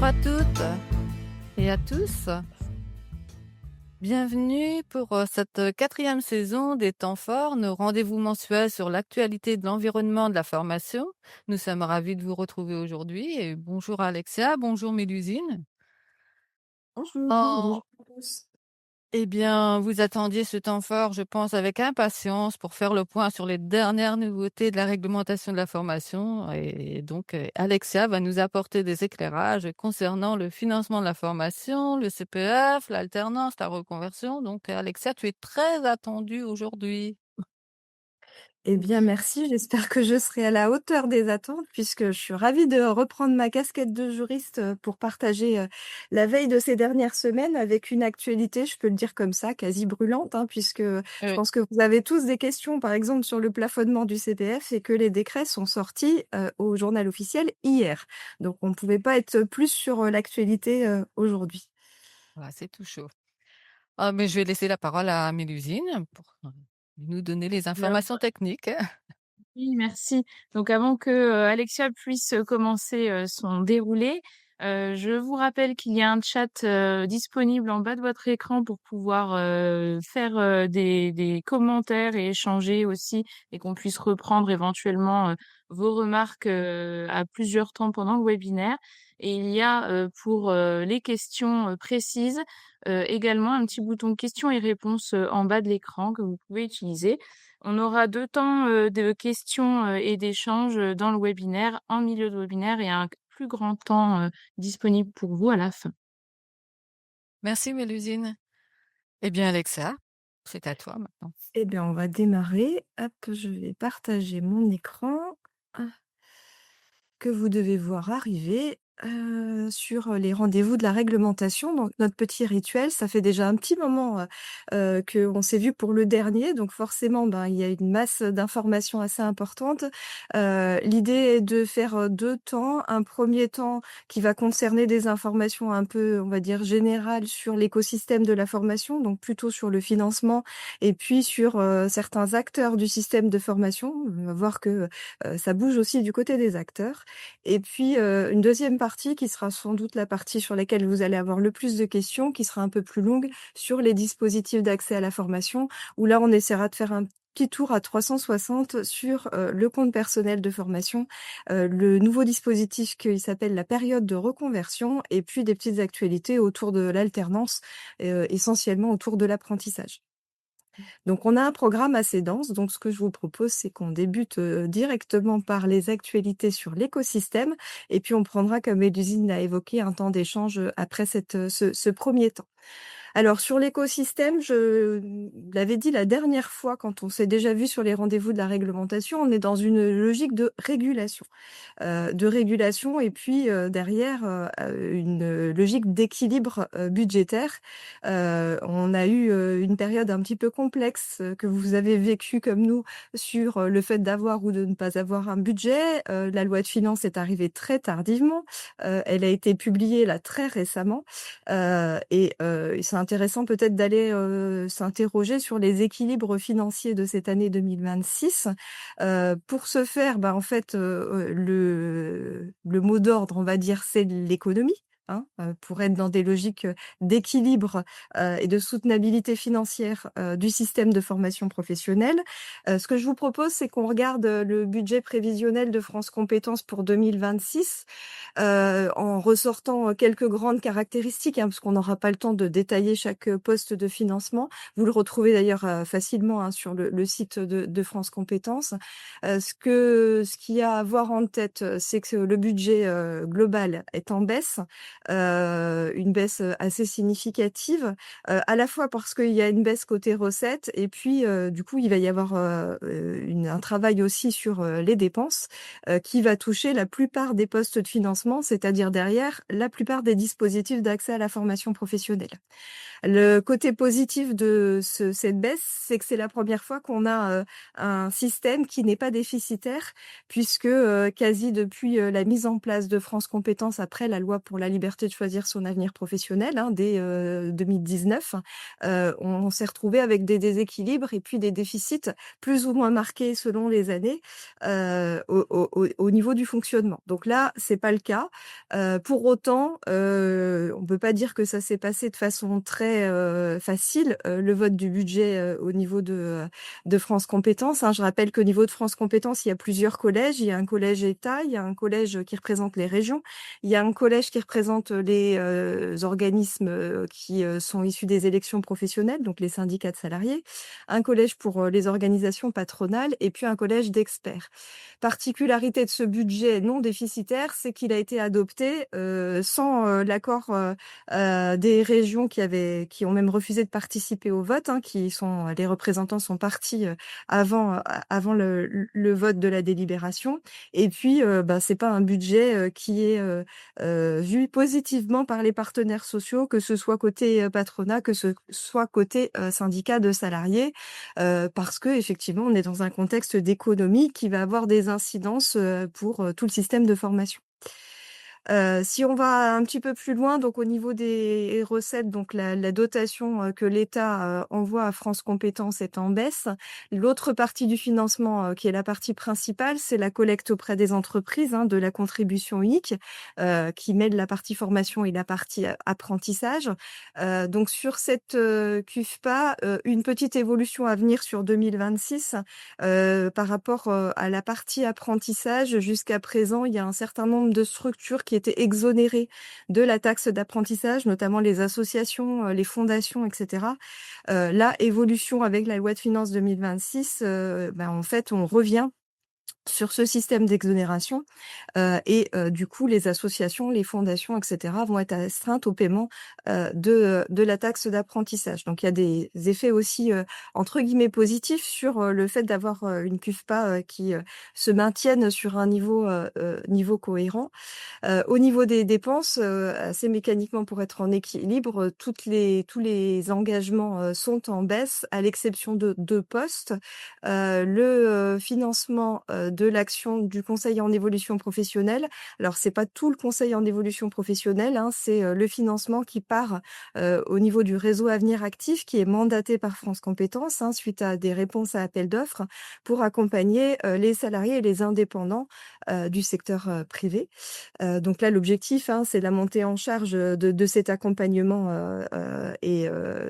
Bonjour à toutes et à tous. Bienvenue pour cette quatrième saison des temps forts, nos rendez-vous mensuels sur l'actualité de l'environnement de la formation. Nous sommes ravis de vous retrouver aujourd'hui. Et bonjour Alexia, bonjour Mélusine. Bonjour, Oh, bonjour à tous. eh bien, vous attendiez ce temps fort, je pense, avec impatience pour faire le point sur les dernières nouveautés de la réglementation de la formation. Et donc, Alexia va nous apporter des éclairages concernant le financement de la formation, le CPF, l'alternance, la reconversion. Donc, Alexia, tu es très attendue aujourd'hui. Eh bien, merci. J'espère que je serai à la hauteur des attentes puisque je suis ravie de reprendre ma casquette de juriste pour partager la veille de ces dernières semaines avec une actualité, je peux le dire comme ça, quasi brûlante, hein, puisque je Oui, pense que vous avez tous des questions, par exemple, sur le plafonnement du CPF et que les décrets sont sortis au journal officiel hier. Donc, on ne pouvait pas être plus sur l'actualité aujourd'hui. voilà, c'est tout chaud. Ah, mais je vais laisser la parole à Mélusine pour nous donner les Alors, informations techniques. oui, merci. Donc avant que, Alexia puisse, commencer, son déroulé, je vous rappelle qu'il y a un chat, disponible en bas de votre écran pour pouvoir, faire, des commentaires et échanger aussi et qu'on puisse reprendre éventuellement, vos remarques, à plusieurs temps pendant le webinaire et il y a, pour, les questions, précises, également un petit bouton questions et réponses, en bas de l'écran que vous pouvez utiliser. On aura 2 temps, de questions, et d'échanges, dans le webinaire, en milieu de webinaire et un plus grand temps, disponible pour vous à la fin. Merci Mélusine. Eh bien, Alexa, c'est à toi maintenant. Eh bien, on va démarrer. Hop, je vais partager mon écran, ah, que vous devez voir arriver, sur les rendez-vous de la réglementation. Donc notre petit rituel, ça fait déjà un petit moment, qu'on s'est vu pour le dernier, donc forcément, ben, il y a une masse d'informations assez importante. L'idée est de faire, 2 temps. Un premier temps qui va concerner des informations un peu, on va dire, générales sur l'écosystème de la formation, donc plutôt sur le financement et puis sur, certains acteurs du système de formation. On va voir que, ça bouge aussi du côté des acteurs et puis, une deuxième partie qui sera sans doute la partie sur laquelle vous allez avoir le plus de questions, qui sera un peu plus longue, sur les dispositifs d'accès à la formation, où là, on essaiera de faire un petit tour à 360 sur, le compte personnel de formation, le nouveau dispositif qui s'appelle la période de reconversion et puis des petites actualités autour de l'alternance, essentiellement autour de l'apprentissage. Donc on a un programme assez dense, donc ce que je vous propose, c'est qu'on débute, directement par les actualités sur l'écosystème et puis on prendra, comme Mélusine l'a évoqué, un temps d'échange, après ce 1er temps. Alors sur l'écosystème, je l'avais dit la dernière fois quand on s'est déjà vu sur les rendez-vous de la réglementation, on est dans une logique de régulation et puis, derrière, une logique d'équilibre, budgétaire. On a eu, une période un petit peu complexe, que vous avez vécue comme nous sur, le fait d'avoir ou de ne pas avoir un budget. La loi de finances est arrivée très tardivement. Elle a été publiée là très récemment, et c'est intéressant peut-être d'aller, s'interroger sur les équilibres financiers de cette année 2026. Pour ce faire, bah, en fait, le mot d'ordre, on va dire, c'est l'économie, hein, pour être dans des logiques, d'équilibre, et de soutenabilité financière, du système de formation professionnelle. Ce que je vous propose, c'est qu'on regarde, le budget prévisionnel de France Compétences pour 2026, en ressortant, quelques grandes caractéristiques, hein, parce qu'on n'aura pas le temps de détailler chaque, poste de financement. Vous le retrouvez d'ailleurs, facilement, hein, sur le site de France Compétences. Ce qu'il y a à voir en tête, c'est que le budget, global est en baisse, une baisse, assez significative, à la fois parce qu'il y a une baisse côté recettes et puis, du coup, il va y avoir, un travail aussi sur, les dépenses, qui va toucher la plupart des postes de financement, c'est-à-dire derrière la plupart des dispositifs d'accès à la formation professionnelle. Le côté positif de cette baisse, c'est que c'est la première fois qu'on a, un système qui n'est pas déficitaire puisque, quasi depuis, la mise en place de France Compétences après la loi pour la liberté liberté de choisir son avenir professionnel, hein, dès 2019, on s'est retrouvé avec des déséquilibres et puis des déficits plus ou moins marqués selon les années, au niveau du fonctionnement. Donc là, c'est pas le cas. Pour autant, on peut pas dire que ça s'est passé de façon très, facile, le vote du budget, au niveau de France Compétences, hein. Je rappelle qu'au niveau de France Compétences, il y a plusieurs collèges. Il y a un collège État, il y a un collège qui représente les régions, il y a un collège qui représente les organismes qui sont issus des élections professionnelles, donc les syndicats de salariés, un collège pour les organisations patronales et puis un collège d'experts. Particularité de ce budget non déficitaire, c'est qu'il a été adopté sans l'accord des régions qui ont même refusé de participer au vote, hein, les représentants sont partis avant le vote de la délibération. Et puis, c'est pas un budget qui est vu positivement par les partenaires sociaux, que ce soit côté patronat, que ce soit côté syndicat de salariés, parce que effectivement, on est dans un contexte d'économie qui va avoir des incidences pour tout le système de formation. Si on va un petit peu plus loin, donc au niveau des recettes, donc la dotation que l'État envoie à France Compétences est en baisse. L'autre partie du financement, qui est la partie principale, c'est la collecte auprès des entreprises, hein, de la contribution unique, qui mêle la partie formation et la partie apprentissage. Donc sur cette CUFPA, une petite évolution à venir sur 2026 par rapport à la partie apprentissage. Jusqu'à présent, il y a un certain nombre de structures qui étaient exonérées de la taxe d'apprentissage, notamment les associations, les fondations, etc. Là, évolution avec la loi de finances 2026, en fait, on revient sur ce système d'exonération du coup, les associations, les fondations, etc., vont être astreintes au paiement de la taxe d'apprentissage. Donc, il y a des effets aussi, entre guillemets, positifs sur le fait d'avoir une CUFPA qui se maintienne sur un niveau cohérent. Au niveau des dépenses, assez mécaniquement pour être en équilibre, tous les engagements sont en baisse, à l'exception de 2 postes. Le financement de l'action du conseil en évolution professionnelle. Alors, c'est pas tout le conseil en évolution professionnelle, hein, c'est le financement qui part au niveau du réseau Avenir Actif, qui est mandaté par France Compétences, hein, suite à des réponses à appel d'offres, pour accompagner les salariés et les indépendants du secteur privé. Donc là, l'objectif, hein, c'est la montée en charge de cet accompagnement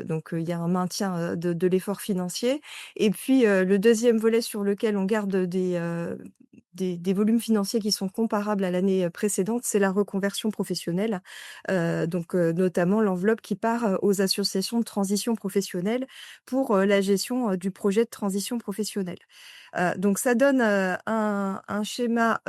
donc il y a un maintien de l'effort financier. Et puis le deuxième volet sur lequel on garde des volumes financiers qui sont comparables à l'année précédente, c'est la reconversion professionnelle. Donc notamment l'enveloppe qui part aux associations de transition professionnelle pour la gestion du projet de transition professionnelle. Donc ça donne un schéma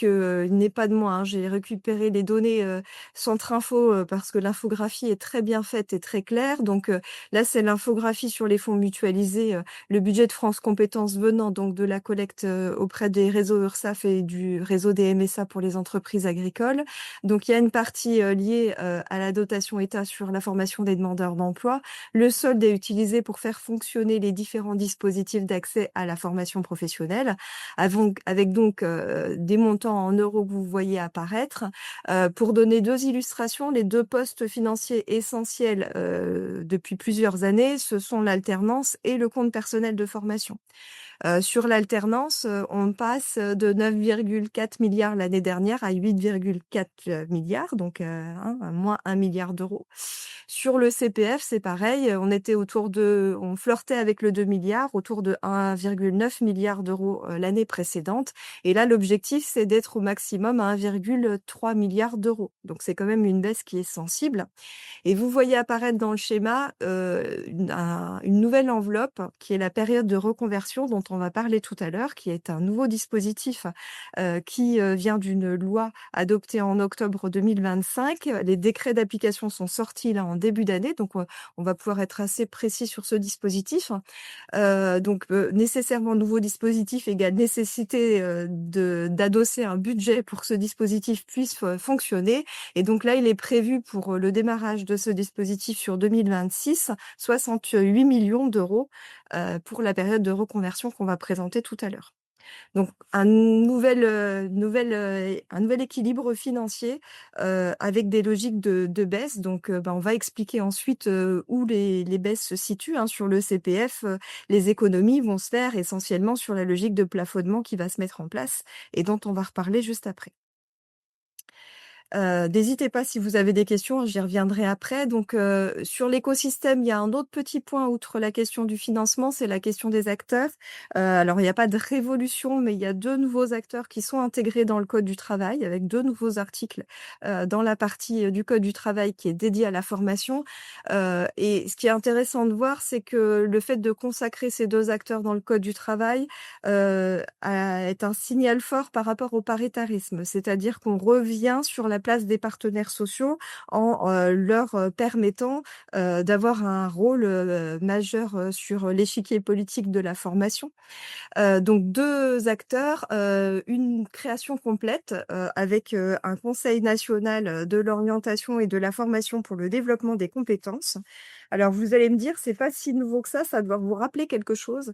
il n'est pas de moi, hein. J'ai récupéré les données Centre Info parce que l'infographie est très bien faite et très claire. Donc là, c'est l'infographie sur les fonds mutualisés, le budget de France Compétences venant donc de la collecte auprès des réseaux URSSAF et du réseau des MSA pour les entreprises agricoles. Donc il y a une partie liée à la dotation État sur la formation des demandeurs d'emploi. Le solde est utilisé pour faire fonctionner les différents dispositifs d'accès à la formation professionnelle, avec donc des montants en euros que vous voyez apparaître. Pour donner 2 illustrations, les 2 postes financiers essentiels depuis plusieurs années, ce sont l'alternance et le compte personnel de formation. Sur l'alternance, on passe de 9,4 milliards l'année dernière à 8,4 milliards, donc moins 1 milliard d'euros. Sur le CPF, c'est pareil, on flirtait avec le 2 milliards, autour de 1,9 milliard d'euros l'année précédente. Et là, l'objectif, c'est d'être au maximum à 1,3 milliard d'euros. Donc, c'est quand même une baisse qui est sensible. Et vous voyez apparaître dans le schéma une nouvelle enveloppe qui est la période de reconversion dont on va parler tout à l'heure, qui est un nouveau dispositif qui vient d'une loi adoptée en octobre 2025. Les décrets d'application sont sortis là en début d'année, donc on va pouvoir être assez précis sur ce dispositif. Nécessairement nouveau dispositif égale nécessité d'adosser un budget pour que ce dispositif puisse fonctionner. Et donc là, il est prévu pour le démarrage de ce dispositif sur 2026, 68 millions d'euros pour la période de reconversion qu'on va présenter tout à l'heure. Donc un nouvel équilibre financier, avec des logiques de baisse. Donc on va expliquer ensuite, où les baisses se situent, hein. Sur le CPF, les économies vont se faire essentiellement sur la logique de plafonnement qui va se mettre en place et dont on va reparler juste après. N'hésitez pas si vous avez des questions, j'y reviendrai après. Donc, sur l'écosystème, il y a un autre petit point outre la question du financement, c'est la question des acteurs. Alors il n'y a pas de révolution, mais il y a 2 nouveaux acteurs qui sont intégrés dans le code du travail, avec 2 nouveaux articles, dans la partie, du code du travail qui est dédiée à la formation. Et ce qui est intéressant de voir, c'est que le fait de consacrer ces 2 acteurs dans le code du travail, est un signal fort par rapport au paritarisme. C'est-à-dire qu'on revient sur la place des partenaires sociaux en leur permettant d'avoir un rôle majeur sur l'échiquier politique de la formation. Donc 2 acteurs, une création complète, avec, un conseil national, de l'orientation et de la formation pour le développement des compétences. Alors vous allez me dire: «C'est pas si nouveau que ça doit vous rappeler quelque chose».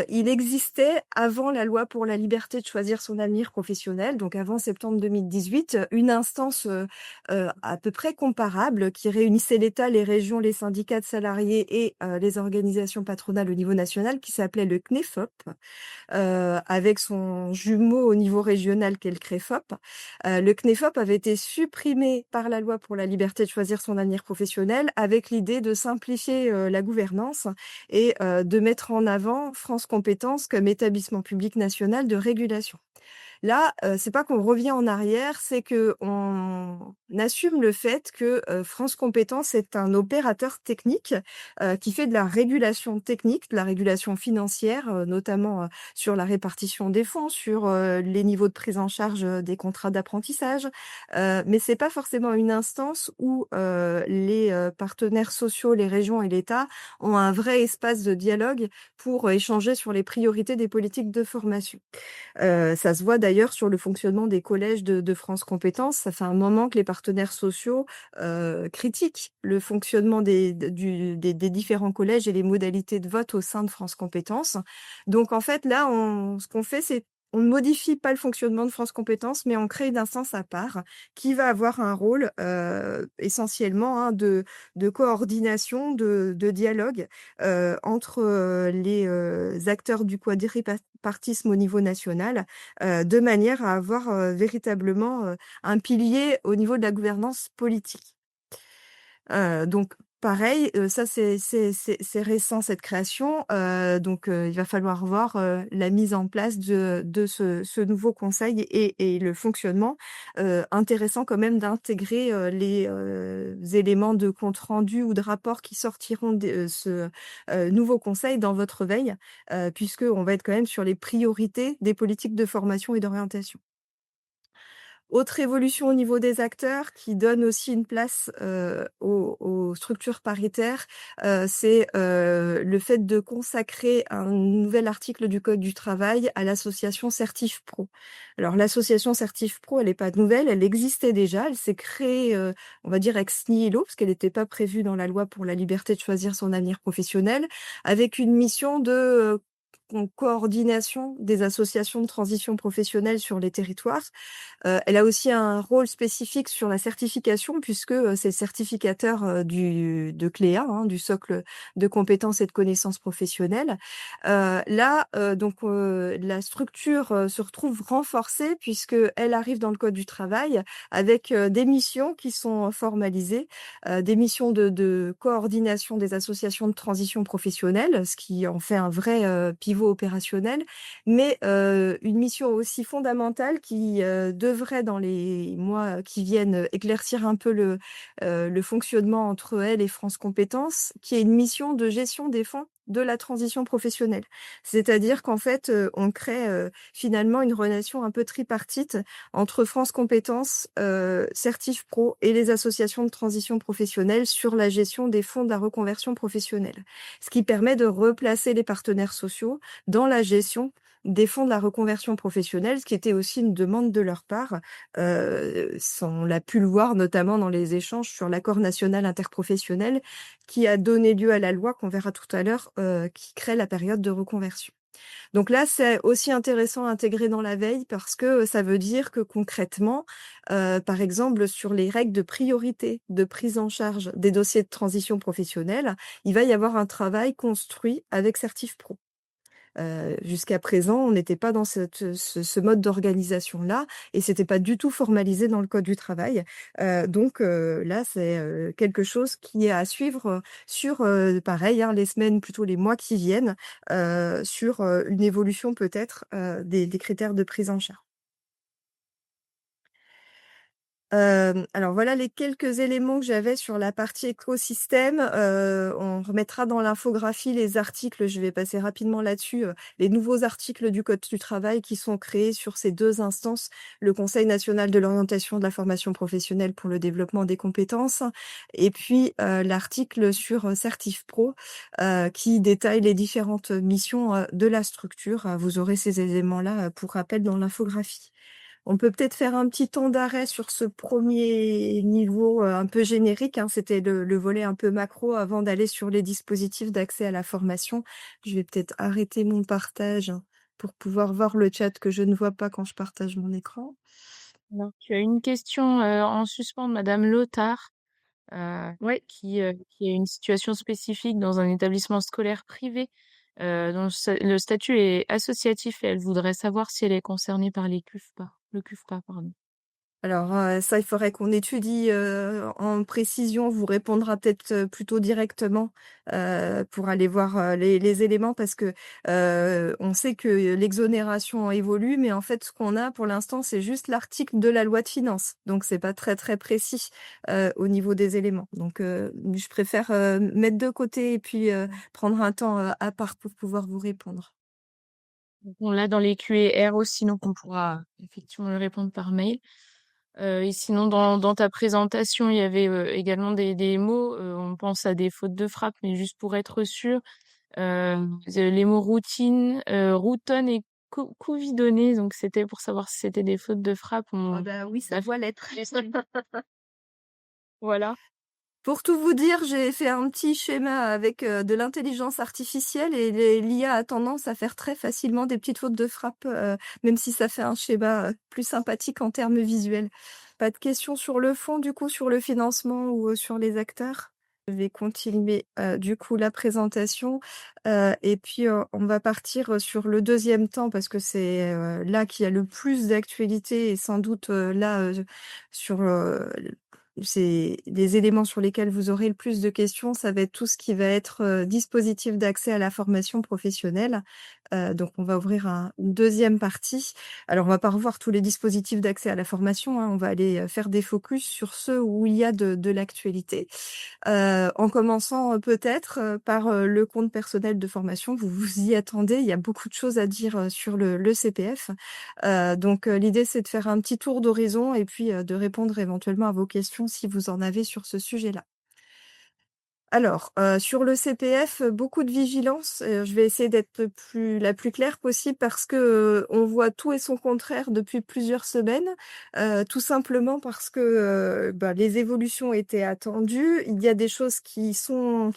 Il existait avant la loi pour la liberté de choisir son avenir professionnel, donc avant septembre 2018, une instance, à peu près comparable qui réunissait l'État, les régions, les syndicats de salariés et les organisations patronales au niveau national qui s'appelait le CNEFOP. Avec son jumeau au niveau régional qu'est le CREFOP. Le CNEFOP avait été supprimé par la loi pour la liberté de choisir son avenir professionnel avec l'idée de simplifier, la gouvernance et de mettre en avant France Compétences comme établissement public national de régulation. Là, c'est pas qu'on revient en arrière, c'est qu'on assume le fait que, France Compétences est un opérateur technique, qui fait de la régulation technique, de la régulation financière, notamment, sur la répartition des fonds, sur, les niveaux de prise en charge, des contrats d'apprentissage. Mais c'est pas forcément une instance où, les, partenaires sociaux, les régions et l'État ont un vrai espace de dialogue pour, échanger sur les priorités des politiques de formation. Ça se voit d'ailleurs sur le fonctionnement des collèges de France Compétences. Ça fait un moment que les partenaires sociaux, critiquent le fonctionnement des différents collèges et les modalités de vote au sein de France Compétences. Donc en fait, là, ce qu'on fait, c'est on ne modifie pas le fonctionnement de France Compétences, mais on crée une instance à part qui va avoir un rôle, essentiellement, hein, de coordination, de dialogue, entre, les, acteurs du quadripartisme au niveau national, de manière à avoir, véritablement, un pilier au niveau de la gouvernance politique. Donc pareil, ça c'est récent cette création, donc il va falloir voir, la mise en place de ce nouveau conseil et le fonctionnement. Intéressant quand même d'intégrer, les, éléments de compte rendu ou de rapport qui sortiront de ce, nouveau conseil dans votre veille, puisqu'on va être quand même sur les priorités des politiques de formation et d'orientation. Autre évolution au niveau des acteurs qui donne aussi une place, aux structures paritaires, c'est, le fait de consacrer un nouvel article du code du travail à l'association Certif Pro. Alors l'association Certif Pro, elle est pas nouvelle, elle existait déjà, elle s'est créée, on va dire ex nihilo, parce qu'elle n'était pas prévue dans la loi pour la liberté de choisir son avenir professionnel, avec une mission de, coordination des associations de transition professionnelle sur les territoires. Elle a aussi un rôle spécifique sur la certification puisque, c'est le certificateur, de CLEA, hein, du socle de compétences et de connaissances professionnelles. Là, donc, la structure, se retrouve renforcée puisqu'elle arrive dans le code du travail avec, des missions qui sont formalisées, des missions de coordination des associations de transition professionnelle, ce qui en fait un vrai, pivot opérationnel, mais une mission aussi fondamentale qui, devrait dans les mois qui viennent, éclaircir un peu le fonctionnement entre elle et France Compétences, qui est une mission de gestion des fonds de la transition professionnelle. C'est-à-dire qu'en fait, on crée, finalement une relation un peu tripartite entre France Compétences, Certif Pro et les associations de transition professionnelle sur la gestion des fonds de la reconversion professionnelle. Ce qui permet de replacer les partenaires sociaux dans la gestion des fonds de la reconversion professionnelle, ce qui était aussi une demande de leur part. On l'a pu le voir notamment dans les échanges sur l'accord national interprofessionnel qui a donné lieu à la loi qu'on verra tout à l'heure, qui crée la période de reconversion. Donc là, c'est aussi intéressant à intégrer dans la veille parce que ça veut dire que concrètement, par exemple, sur les règles de priorité de prise en charge des dossiers de transition professionnelle, il va y avoir un travail construit avec Certif-Pro. Jusqu'à présent, on n'était pas dans ce mode d'organisation-là et c'était pas du tout formalisé dans le code du travail. Donc là, c'est, quelque chose qui est à suivre, sur, pareil, hein, les semaines, plutôt les mois qui viennent, sur, une évolution peut-être, des critères de prise en charge. Alors voilà les quelques éléments que j'avais sur la partie écosystème. On remettra dans l'infographie les articles, je vais passer rapidement là-dessus, les nouveaux articles du code du travail qui sont créés sur ces 2 instances, le Conseil national de l'orientation de la formation professionnelle pour le développement des compétences et puis, l'article sur, Certif-Pro, qui détaille les différentes missions, de la structure. Vous aurez ces éléments-là, pour rappel dans l'infographie. On peut peut-être faire un petit temps d'arrêt sur ce premier niveau, un peu générique, hein. C'était le volet un peu macro avant d'aller sur les dispositifs d'accès à la formation. Je vais peut-être arrêter mon partage pour pouvoir voir le chat que je ne vois pas quand je partage mon écran. Alors, tu as une question en suspens de Madame Lothar, Oui. qui a une situation spécifique dans un établissement scolaire privé dont le statut est associatif et elle voudrait savoir si elle est concernée par les CUFPA, le CUFPA, pardon. Alors, ça, il faudrait qu'on étudie, en précision. On vous répondra peut-être, plutôt directement, pour aller voir, les éléments parce que, on sait que l'exonération évolue, mais en fait, ce qu'on a pour l'instant, c'est juste l'article de la loi de finances. Donc c'est pas très, très précis, au niveau des éléments. Donc, je préfère, mettre de côté et puis, prendre un temps, à part pour pouvoir vous répondre. Donc, on l'a dans les Q&R aussi, donc on pourra effectivement lui répondre par mail. Et sinon, dans ta présentation, il y avait également des mots. On pense à des fautes de frappe, mais juste pour être sûr, les mots routine, routonne et couvidonner. Donc, c'était pour savoir si c'était des fautes de frappe. Ah bah oui, ça Ça- doit l'être. Voilà. Pour tout vous dire, j'ai fait un petit schéma avec, de l'intelligence artificielle et l'IA a tendance à faire très facilement des petites fautes de frappe, même si ça fait un schéma, plus sympathique en termes visuels. Pas de questions sur le fond, du coup, sur le financement ou, sur les acteurs? Je vais continuer, du coup, la présentation, et puis, on va partir, sur le deuxième temps parce que c'est, là qu'il y a le plus d'actualité et sans doute, là, sur, c'est les éléments sur lesquels vous aurez le plus de questions, ça va être tout ce qui va être, dispositif d'accès à la formation professionnelle. Donc on va ouvrir une deuxième partie. Alors on va pas revoir tous les dispositifs d'accès à la formation, hein, on va aller, faire des focus sur ceux où il y a de l'actualité. En commençant, peut-être, par, le compte personnel de formation. Vous vous y attendez, il y a beaucoup de choses à dire, sur le CPF. Donc l'idée, c'est de faire un petit tour d'horizon et puis, de répondre éventuellement à vos questions si vous en avez sur ce sujet-là. Alors, sur le CPF, beaucoup de vigilance, je vais essayer d'être la plus claire possible parce que, on voit tout et son contraire depuis plusieurs semaines. Tout simplement parce que, bah, les évolutions étaient attendues. Il y a des choses qui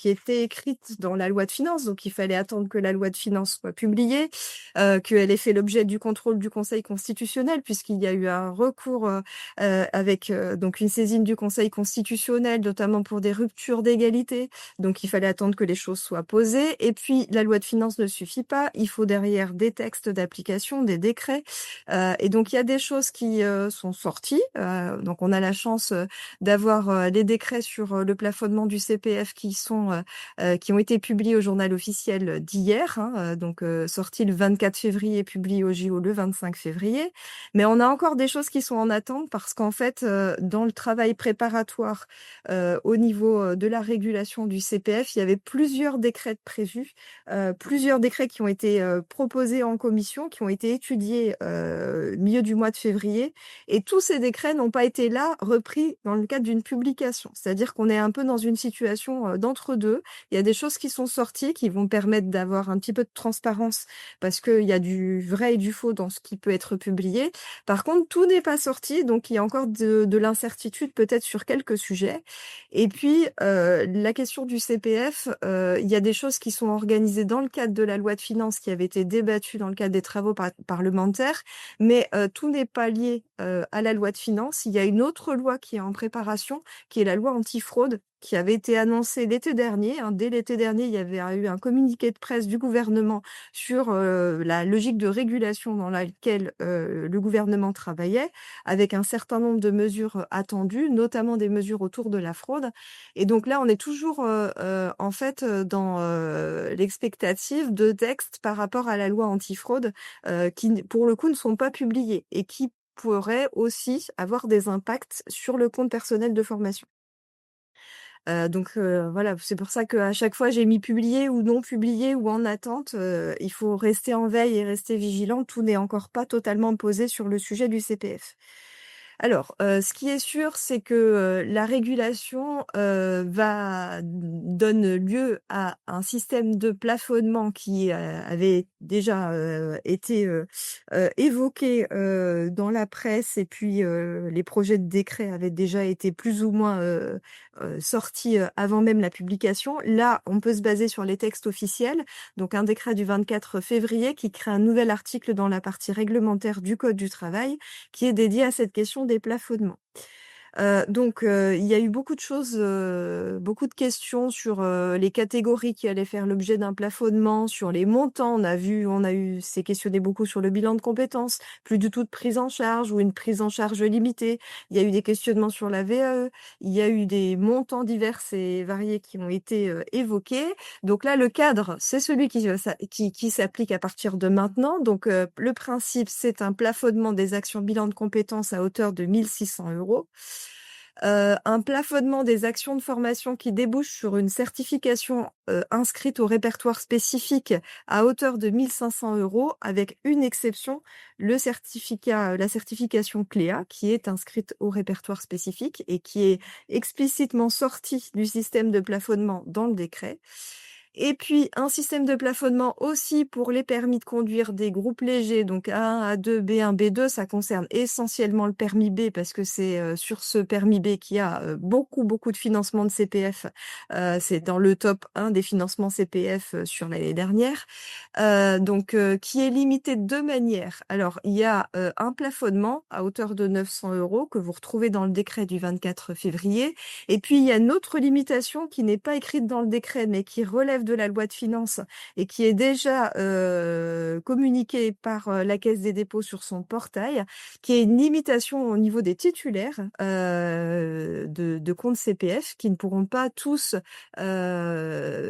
étaient écrites dans la loi de finances, donc il fallait attendre que la loi de finances soit publiée, qu'elle ait fait l'objet du contrôle du Conseil constitutionnel puisqu'il y a eu un recours, avec, donc une saisine du Conseil constitutionnel, notamment pour des ruptures d'égalité. Donc, il fallait attendre que les choses soient posées. Et puis, la loi de finances ne suffit pas. Il faut derrière des textes d'application, des décrets. Et donc, il y a des choses qui sont sorties. Donc, on a la chance d'avoir les décrets sur le plafonnement du CPF qui ont été publiés au journal officiel d'hier. Hein, donc, sortis le 24 février, publiés au JO le 25 février. Mais on a encore des choses qui sont en attente parce qu'en fait, dans le travail préparatoire au niveau, de la régulation du CPF, il y avait plusieurs décrets prévus, plusieurs décrets qui ont été, proposés en commission, qui ont été étudiés, milieu du mois de février et tous ces décrets n'ont pas été là repris dans le cadre d'une publication. C'est-à-dire qu'on est un peu dans une situation, d'entre-deux. Il y a des choses qui sont sorties, qui vont permettre d'avoir un petit peu de transparence parce qu'il y a du vrai et du faux dans ce qui peut être publié. Par contre, tout n'est pas sorti, donc il y a encore de l'incertitude peut-être sur quelques sujets. Et puis, la question du CPF, il y a des choses qui sont organisées dans le cadre de la loi de finances qui avait été débattue dans le cadre des travaux parlementaires, mais tout n'est pas lié à la loi de finances. Il y a une autre loi qui est en préparation, qui est la loi antifraude, qui avait été annoncée l'été dernier, hein. Dès l'été dernier, il y avait eu un communiqué de presse du gouvernement sur la logique de régulation dans laquelle le gouvernement travaillait, avec un certain nombre de mesures attendues, notamment des mesures autour de la fraude. Et donc là, on est toujours en fait dans l'expectative de textes par rapport à la loi antifraude qui, pour le coup, ne sont pas publiés et qui pourraient aussi avoir des impacts sur le compte personnel de formation. Donc voilà, c'est pour ça qu'à chaque fois j'ai mis publié ou non publié ou en attente, il faut rester en veille et rester vigilant. Tout n'est encore pas totalement posé sur le sujet du CPF. Alors, ce qui est sûr, c'est que, la régulation, donne lieu à un système de plafonnement qui, avait déjà, été, évoqué, dans la presse et puis, les projets de décret avaient déjà été plus ou moins, sortis, avant même la publication. Là, on peut se baser sur les textes officiels, donc un décret du 24 février qui crée un nouvel article dans la partie réglementaire du code du travail qui est dédié à cette question des plafonnements. Donc il y a eu beaucoup de choses, beaucoup de questions sur, les catégories qui allaient faire l'objet d'un plafonnement, sur les montants. C'est questionné beaucoup sur le bilan de compétences, plus du tout de prise en charge ou une prise en charge limitée. Il y a eu des questionnements sur la VAE, il y a eu des montants divers et variés qui ont été, évoqués. Donc là, le cadre, c'est celui qui s'applique à partir de maintenant. Donc le principe, c'est un plafonnement des actions bilan de compétences à hauteur de 1 600 €. Un plafonnement des actions de formation qui débouchent sur une certification, inscrite au répertoire spécifique à hauteur de 1 500 € avec une exception, la certification CLEA qui est inscrite au répertoire spécifique et qui est explicitement sortie du système de plafonnement dans le décret. Et puis un système de plafonnement aussi pour les permis de conduire des groupes légers, donc A1, A2, B1, B2. Ça concerne essentiellement le permis B parce que c'est, sur ce permis B qu'il y a, beaucoup, beaucoup de financements de CPF. C'est dans le top 1 des financements CPF, sur l'année dernière. Donc qui est limité de 2 manières. Alors il y a, un plafonnement à hauteur de 900 € que vous retrouvez dans le décret du 24 février. Et puis il y a une autre limitation qui n'est pas écrite dans le décret, mais qui relève de la loi de finances et qui est déjà, communiquée par, la Caisse des dépôts sur son portail, qui est une limitation au niveau des titulaires, de comptes CPF qui ne pourront pas tous,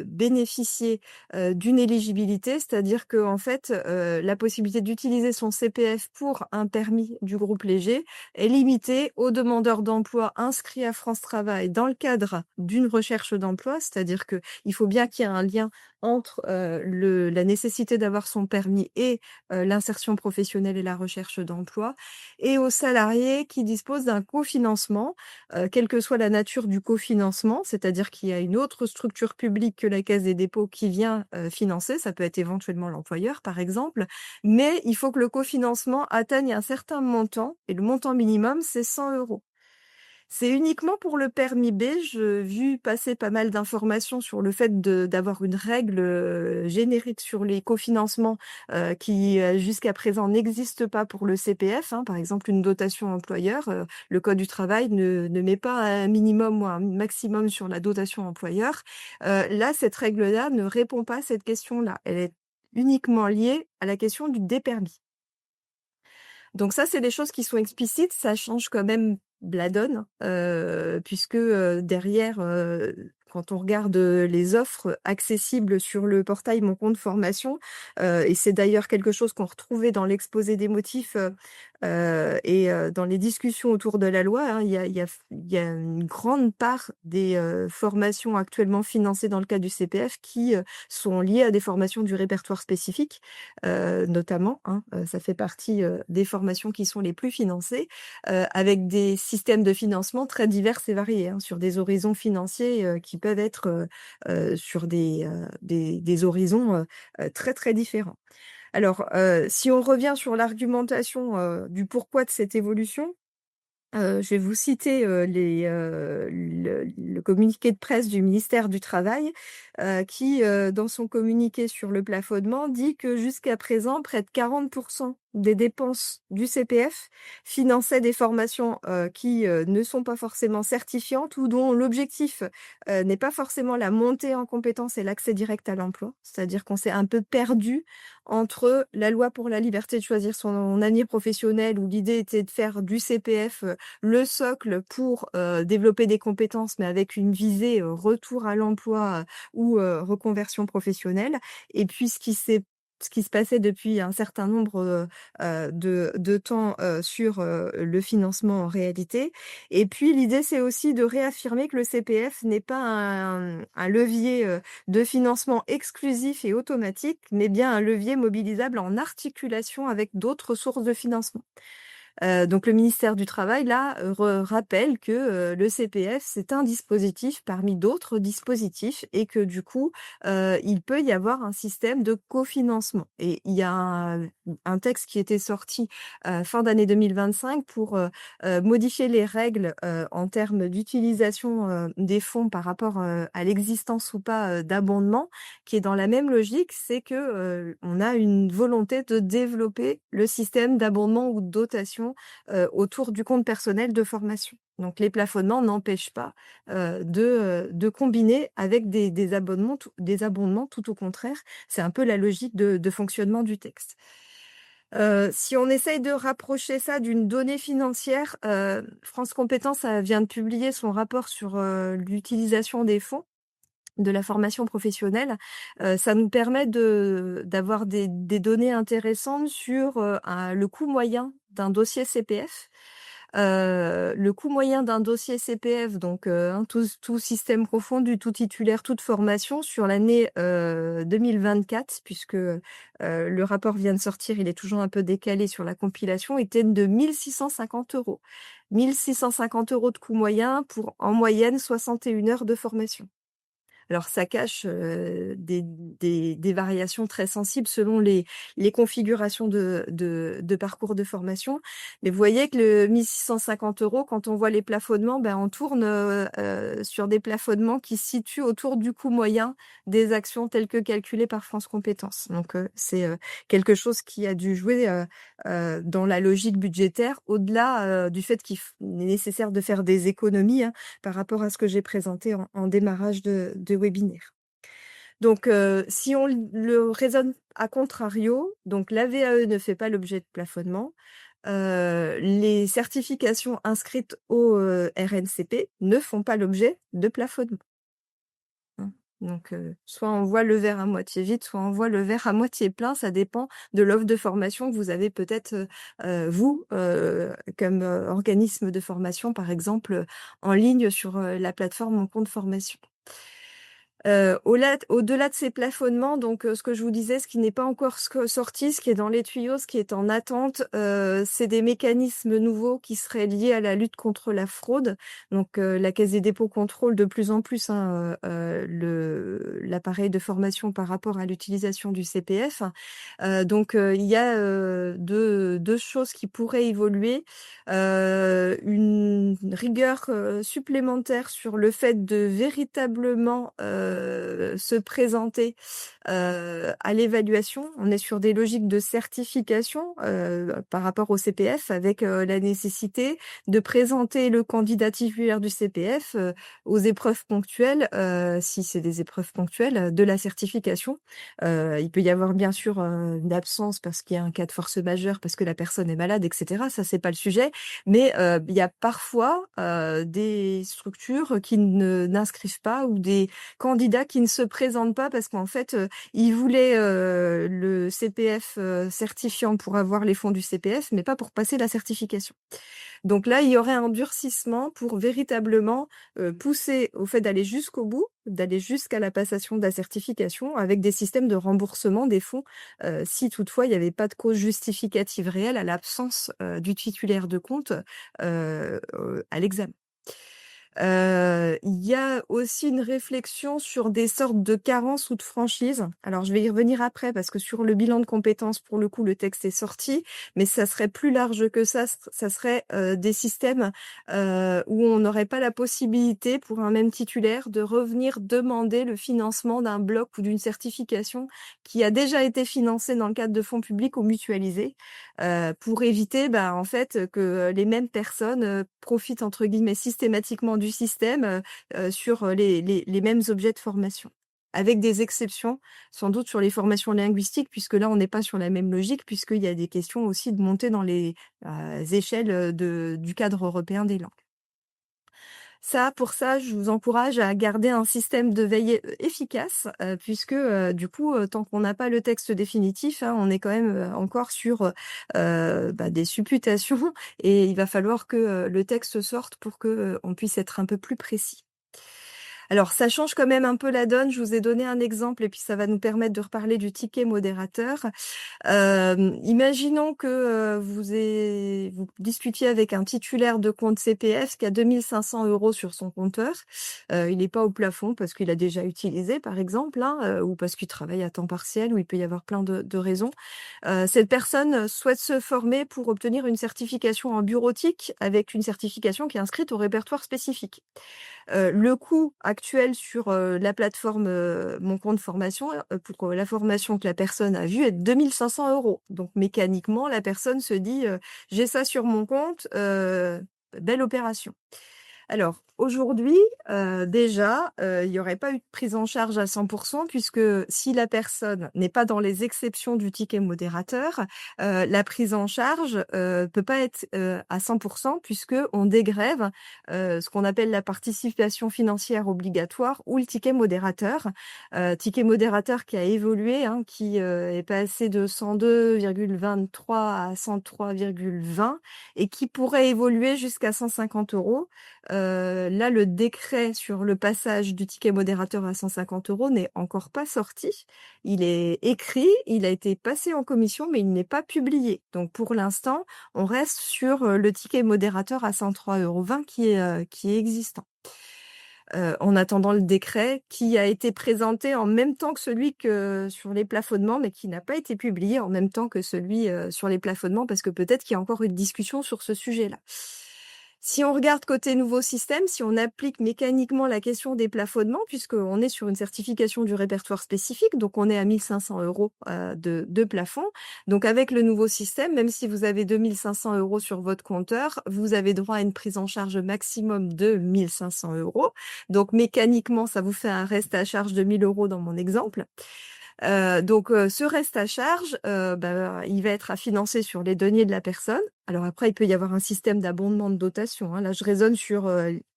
bénéficier, d'une éligibilité. C'est-à-dire qu'en fait, la possibilité d'utiliser son CPF pour un permis du groupe léger est limitée aux demandeurs d'emploi inscrits à France Travail dans le cadre d'une recherche d'emploi. C'est-à-dire qu'il faut bien qu'il y ait un lien entre la nécessité d'avoir son permis et l'insertion professionnelle et la recherche d'emploi, et aux salariés qui disposent d'un cofinancement, quelle que soit la nature du cofinancement, c'est-à-dire qu'il y a une autre structure publique que la Caisse des dépôts qui vient financer, ça peut être éventuellement l'employeur par exemple, mais il faut que le cofinancement atteigne un certain montant, et le montant minimum c'est 100 €. C'est uniquement pour le permis B. J'ai vu passer pas mal d'informations sur le fait d'avoir une règle, générique sur les cofinancements, qui, jusqu'à présent n'existe pas pour le CPF, hein. Par exemple, une dotation employeur, le code du travail ne met pas un minimum ou un maximum sur la dotation employeur. Là, cette règle-là ne répond pas à cette question-là. Elle est uniquement liée à la question des permis. Donc ça, c'est des choses qui sont explicites, ça change quand même la donne, puisque, derrière, quand on regarde, les offres accessibles sur le portail Mon compte formation, et c'est d'ailleurs quelque chose qu'on retrouvait dans l'exposé des motifs, dans les discussions autour de la loi, hein, il y a une grande part des, formations actuellement financées dans le cadre du CPF qui, sont liées à des formations du répertoire spécifique, notamment, hein, ça fait partie, des formations qui sont les plus financées, avec des systèmes de financement très divers et variés, hein, sur des horizons financiers, qui peuvent être, sur des horizons, très, très différents. Alors, si on revient sur l'argumentation, du pourquoi de cette évolution, Je vais vous citer, le communiqué de presse du ministère du Travail, qui, dans son communiqué sur le plafonnement, dit que jusqu'à présent, près de 40 des dépenses du CPF finançaient des formations, qui, ne sont pas forcément certifiantes ou dont l'objectif, n'est pas forcément la montée en compétences et l'accès direct à l'emploi. C'est-à-dire qu'on s'est un peu perdu entre la loi pour la liberté de choisir son avenir professionnel, où l'idée était de faire du CPF, le socle pour, développer des compétences, mais avec une visée, retour à l'emploi, ou, reconversion professionnelle. Et puis ce qui se passait depuis un certain nombre, de temps, sur, le financement en réalité. Et puis l'idée, c'est aussi de réaffirmer que le CPF n'est pas un levier, de financement exclusif et automatique, mais bien un levier mobilisable en articulation avec d'autres sources de financement. Donc le ministère du Travail, là, rappelle que, le CPF, c'est un dispositif parmi d'autres dispositifs et que du coup, il peut y avoir un système de cofinancement. Et il y a un texte qui était sorti, fin d'année 2025 pour, modifier les règles, en termes d'utilisation, des fonds par rapport, à l'existence ou pas, d'abondement, qui est dans la même logique. C'est que, on a une volonté de développer le système d'abondement ou de dotation, autour du compte personnel de formation. Donc les plafonnements n'empêchent pas, de combiner avec des abondements, tout au contraire. C'est un peu la logique de fonctionnement du texte. Si on essaye de rapprocher ça d'une donnée financière, France Compétences vient de publier son rapport sur, l'utilisation des fonds de la formation professionnelle. Ça nous permet d'avoir des données intéressantes sur, le coût moyen d'un dossier CPF. Le coût moyen d'un dossier CPF, donc, tout système confondu, tout titulaire, toute formation sur l'année, 2024, puisque, le rapport vient de sortir, il est toujours un peu décalé sur la compilation, était de 1 650 €. 1 650 € de coût moyen pour, en moyenne, 61 heures de formation. Alors ça cache, des variations très sensibles selon les configurations de parcours de formation. Mais vous voyez que le 1 650 €, quand on voit les plafonnements, ben, on tourne, sur des plafonnements qui se situent autour du coût moyen des actions telles que calculées par France Compétences. Donc, c'est, quelque chose qui a dû jouer, dans la logique budgétaire, au-delà, du fait qu'il est nécessaire de faire des économies, hein, par rapport à ce que j'ai présenté en démarrage de webinaire. Donc, si on le raisonne à contrario, donc la VAE ne fait pas l'objet de plafonnement, les certifications inscrites au, RNCP ne font pas l'objet de plafonnement. Hein. Donc, soit on voit le verre à moitié vide, soit on voit le verre à moitié plein. Ça dépend de l'offre de formation que vous avez peut-être, vous, comme, organisme de formation, par exemple, en ligne sur, la plateforme Mon compte formation. Au-delà de ces plafonnements, donc, ce que je vous disais, ce qui n'est pas encore sorti, ce qui est dans les tuyaux, ce qui est en attente, c'est des mécanismes nouveaux qui seraient liés à la lutte contre la fraude. Donc, la Caisse des dépôts contrôle de plus en plus, hein, l'appareil de formation par rapport à l'utilisation du CPF. Donc, il y a, deux choses qui pourraient évoluer. Une rigueur, supplémentaire sur le fait de véritablement, se présenter, à l'évaluation. On est sur des logiques de certification, par rapport au CPF, avec, la nécessité de présenter le candidat titulaire du CPF, aux épreuves ponctuelles, si c'est des épreuves ponctuelles, de la certification. Il peut y avoir bien sûr, une absence parce qu'il y a un cas de force majeure, parce que la personne est malade, et cetera. Ça, c'est pas le sujet. Mais, il y a parfois, des structures qui n'inscrivent pas, ou des candidats qui ne se présentent pas parce qu'en fait, ils voulaient, le CPF, certifiant pour avoir les fonds du CPF, mais pas pour passer la certification. Donc là, il y aurait un durcissement pour véritablement, pousser au fait d'aller jusqu'au bout, d'aller jusqu'à la passation de la certification, avec des systèmes de remboursement des fonds, si toutefois il n'y avait pas de cause justificative réelle à l'absence, du titulaire de compte, à l'examen. Il y a aussi une réflexion sur des sortes de carences ou de franchises. Alors je vais y revenir après parce que sur le bilan de compétences, pour le coup, le texte est sorti, mais ça serait plus large que ça serait, des systèmes, où on n'aurait pas la possibilité pour un même titulaire de revenir demander le financement d'un bloc ou d'une certification qui a déjà été financée dans le cadre de fonds publics ou mutualisés, pour éviter, en fait, que les mêmes personnes, profitent entre guillemets «systématiquement» du système, sur, les mêmes objets de formation. Avec des exceptions, sans doute sur les formations linguistiques, puisque là, on n'est pas sur la même logique, puisqu'il y a des questions aussi de monter dans les, échelles, du cadre européen des langues. Ça, pour ça, je vous encourage à garder un système de veille efficace, puisque, du coup, tant qu'on n'a pas le texte définitif, hein, on est quand même, encore sur, des supputations et il va falloir que, le texte sorte pour que, on puisse être un peu plus précis. Alors ça change quand même un peu la donne. Je vous ai donné un exemple et puis ça va nous permettre de reparler du ticket modérateur. Imaginons que, vous discutiez avec un titulaire de compte CPF qui a 2 500 € sur son compteur. Il n'est pas au plafond parce qu'il a déjà utilisé, par exemple, hein, ou parce qu'il travaille à temps partiel, ou il peut y avoir plein de raisons. Cette personne souhaite se former pour obtenir une certification en bureautique avec une certification qui est inscrite au répertoire spécifique. Le coût actuel sur, la plateforme, Mon compte formation, pour, la formation que la personne a vue est de 2 500 €. Donc mécaniquement, la personne se dit, «J'ai ça sur mon compte, belle opération». Alors, aujourd'hui, déjà, il y aurait pas eu de prise en charge à 100 puisque si la personne n'est pas dans les exceptions du ticket modérateur, la prise en charge, peut pas être, à 100 puisqu'on dégrève, ce qu'on appelle la participation financière obligatoire ou le ticket modérateur. Ticket modérateur qui a évolué, hein, qui, est passé de 102,23 à 103,20 et qui pourrait évoluer jusqu'à 150 €. Là, le décret sur le passage du ticket modérateur à 150 € n'est encore pas sorti. Il est écrit, il a été passé en commission, mais il n'est pas publié. Donc pour l'instant, on reste sur, le ticket modérateur à 103,20 € qui est existant. En attendant le décret qui a été présenté en même temps que celui que sur les plafonnements, mais qui n'a pas été publié en même temps que celui, sur les plafonnements, parce que peut-être qu'il y a encore une discussion sur ce sujet-là. Si on regarde côté nouveau système, si on applique mécaniquement la question des plafonnements, puisqu'on est sur une certification du répertoire spécifique, donc on est à 1 500 € de plafond. Donc avec le nouveau système, même si vous avez 2 500 € sur votre compteur, vous avez droit à une prise en charge maximum de 1 500 €. Donc mécaniquement, ça vous fait un reste à charge de 1 000 € dans mon exemple. Ce reste à charge, il va être à financer sur les deniers de la personne. Alors après, il peut y avoir un système d'abondement de dotation, hein. Là, je raisonne sur,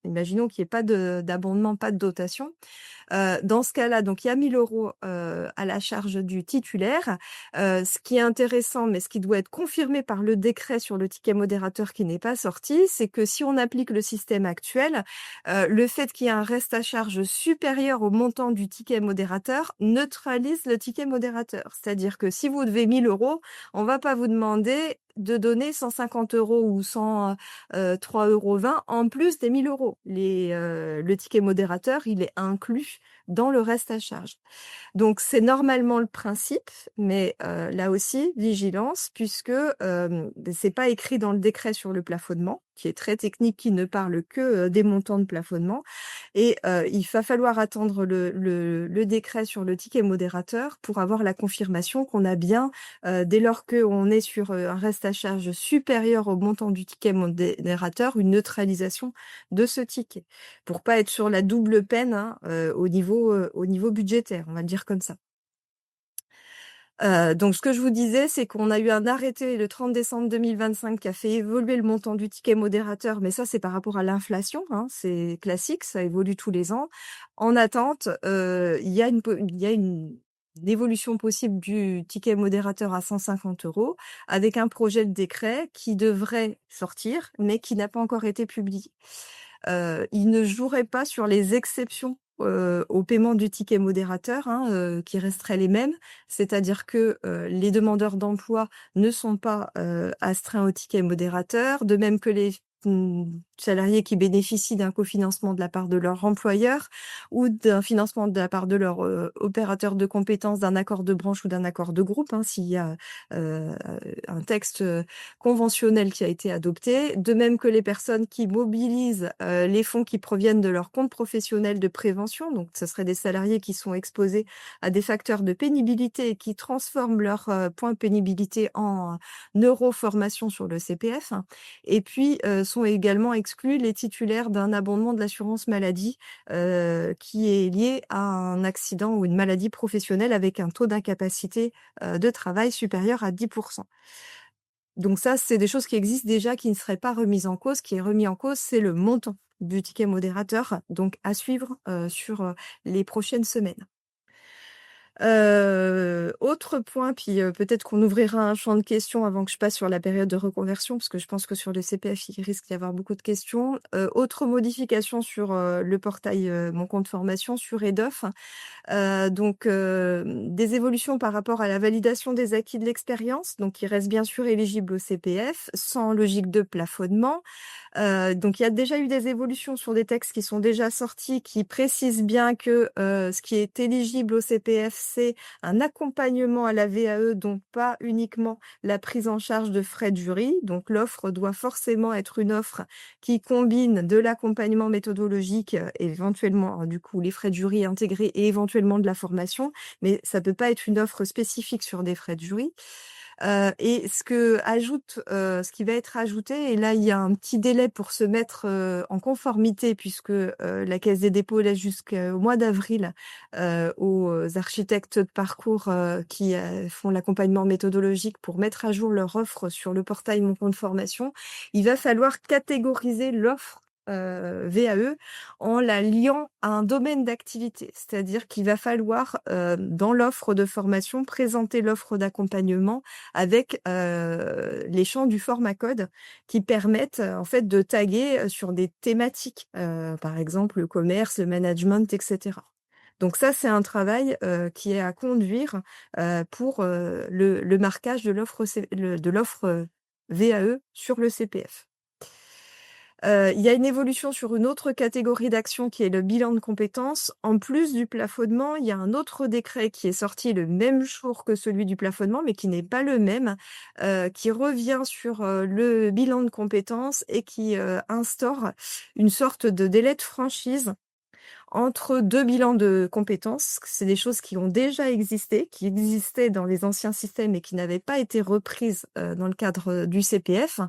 imaginons qu'il y ait pas d'abondement, pas de dotation. Dans ce cas-là, donc il y a 1 000 € à la charge du titulaire. Ce qui est intéressant, mais ce qui doit être confirmé par le décret sur le ticket modérateur qui n'est pas sorti, c'est que si on applique le système actuel, le fait qu'il y ait un reste à charge supérieur au montant du ticket modérateur neutralise le ticket modérateur. C'est-à-dire que si vous devez 1 000 €, on va pas vous demander de donner 150 € ou 103,20 € en plus des 1 000 €. Le ticket modérateur, il est inclus dans le reste à charge. Donc c'est normalement le principe, mais là aussi, vigilance, puisque c'est pas écrit dans le décret sur le plafonnement, qui est très technique, qui ne parle que des montants de plafonnement. Et il va falloir attendre le décret sur le ticket modérateur pour avoir la confirmation qu'on a bien, dès lors qu'on est sur un reste à charge supérieur au montant du ticket modérateur, une neutralisation de ce ticket. Pour pas être sur la double peine, hein, au niveau budgétaire, on va le dire comme ça. Donc ce que je vous disais, c'est qu'on a eu un arrêté le 30 décembre 2025 qui a fait évoluer le montant du ticket modérateur, mais ça, c'est par rapport à l'inflation, hein, c'est classique, ça évolue tous les ans. En attente, il y a une évolution possible du ticket modérateur à 150 € avec un projet de décret qui devrait sortir, mais qui n'a pas encore été publié. Il ne jouerait pas sur les exceptions, au paiement du ticket modérateur, hein, qui resteraient les mêmes. C'est-à-dire que, les demandeurs d'emploi ne sont pas, astreints au ticket modérateur, de même que les salariés qui bénéficient d'un cofinancement de la part de leur employeur ou d'un financement de la part de leur opérateur de compétences, d'un accord de branche ou d'un accord de groupe, hein, s'il y a un texte conventionnel qui a été adopté. De même que les personnes qui mobilisent les fonds qui proviennent de leur compte professionnel de prévention. Donc, ce seraient des salariés qui sont exposés à des facteurs de pénibilité et qui transforment leur point de pénibilité en neuroformation sur le CPF. Et puis, sont également exclus les titulaires d'un abondement de l'assurance maladie qui est lié à un accident ou une maladie professionnelle avec un taux d'incapacité de travail supérieur à 10%. Donc ça, c'est des choses qui existent déjà, qui ne seraient pas remises en cause. Ce qui est remis en cause, c'est le montant du ticket modérateur, donc à suivre sur les prochaines semaines. Autre point, puis peut-être qu'on ouvrira un champ de questions avant que je passe sur la période de reconversion, parce que je pense que sur le CPF, il risque d'y avoir beaucoup de questions. Autre modification sur le portail Mon compte formation sur EDOF. Donc, des évolutions par rapport à la validation des acquis de l'expérience, donc il reste bien sûr éligible au CPF, sans logique de plafonnement. Donc il y a déjà eu des évolutions sur des textes qui sont déjà sortis, qui précisent bien que ce qui est éligible au CPF, c'est un accompagnement à la VAE, donc pas uniquement la prise en charge de frais de jury. Donc l'offre doit forcément être une offre qui combine de l'accompagnement méthodologique, éventuellement du coup les frais de jury intégrés et éventuellement de la formation, mais ça peut pas être une offre spécifique sur des frais de jury. Et ce qui va être ajouté, et là il y a un petit délai pour se mettre en conformité, puisque la Caisse des dépôts laisse jusqu'au mois d'avril aux architectes de parcours qui font l'accompagnement méthodologique pour mettre à jour leur offre sur le portail Mon compte formation. Il va falloir catégoriser l'offre VAE en la liant à un domaine d'activité. C'est-à-dire qu'il va falloir, dans l'offre de formation, présenter l'offre d'accompagnement avec les champs du format code qui permettent en fait de taguer sur des thématiques, par exemple le commerce, le management, etc. Donc ça, c'est un travail qui est à conduire pour le marquage de l'offre VAE sur le CPF. Il y a une évolution sur une autre catégorie d'action qui est le bilan de compétences. En plus du plafonnement, il y a un autre décret qui est sorti le même jour que celui du plafonnement, mais qui n'est pas le même, qui revient sur le bilan de compétences et qui instaure une sorte de délai de franchise entre 2 bilans de compétences. C'est des choses qui ont déjà existé, qui existaient dans les anciens systèmes et qui n'avaient pas été reprises dans le cadre du CPF.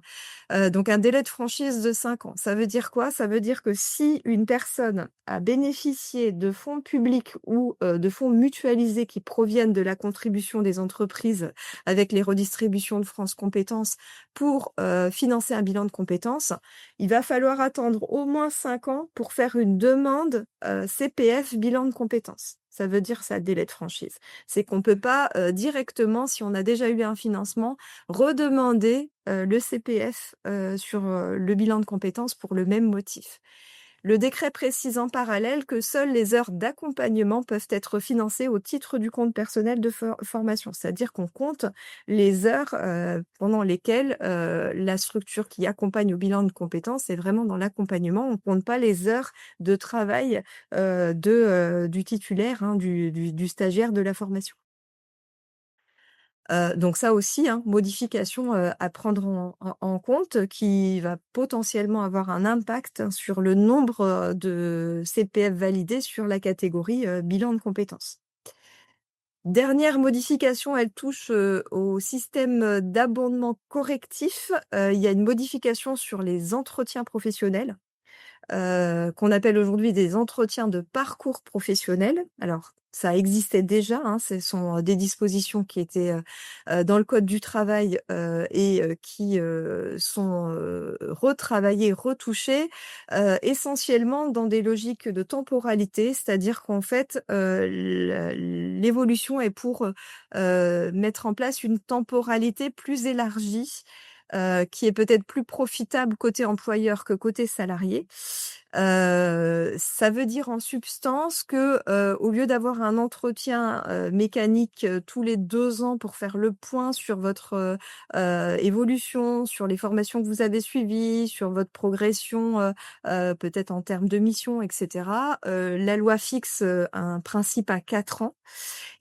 Donc un délai de franchise de 5 ans. Ça veut dire quoi? Ça veut dire que si une personne a bénéficié de fonds publics ou de fonds mutualisés qui proviennent de la contribution des entreprises avec les redistributions de France Compétences pour financer un bilan de compétences, il va falloir attendre au moins 5 ans pour faire une demande CPF bilan de compétences. Ça veut dire ça, délai de franchise. C'est qu'on ne peut pas directement, si on a déjà eu un financement, redemander le CPF sur le bilan de compétences pour le même motif. Le décret précise en parallèle que seules les heures d'accompagnement peuvent être financées au titre du compte personnel de formation. C'est-à-dire qu'on compte les heures pendant lesquelles la structure qui accompagne au bilan de compétences est vraiment dans l'accompagnement. On ne compte pas les heures de travail du titulaire, hein, du stagiaire de la formation. Donc ça aussi, hein, modification à prendre en compte, qui va potentiellement avoir un impact sur le nombre de CPF validés sur la catégorie bilan de compétences. Dernière modification, elle touche au système d'abondement correctif. Il y a une modification sur les entretiens professionnels. Qu'on appelle aujourd'hui des entretiens de parcours professionnel. Alors, ça existait déjà, hein, ce sont des dispositions qui étaient dans le code du travail et qui sont retravaillées, retouchées, essentiellement dans des logiques de temporalité, c'est-à-dire qu'en fait, l'évolution est pour mettre en place une temporalité plus élargie qui est peut-être plus profitable côté employeur que côté salarié. Ça veut dire en substance que, au lieu d'avoir un entretien, mécanique, tous les 2 ans pour faire le point sur votre, évolution, sur les formations que vous avez suivies, sur votre progression, peut-être en termes de mission et cetera, la loi fixe, un principe à 4 ans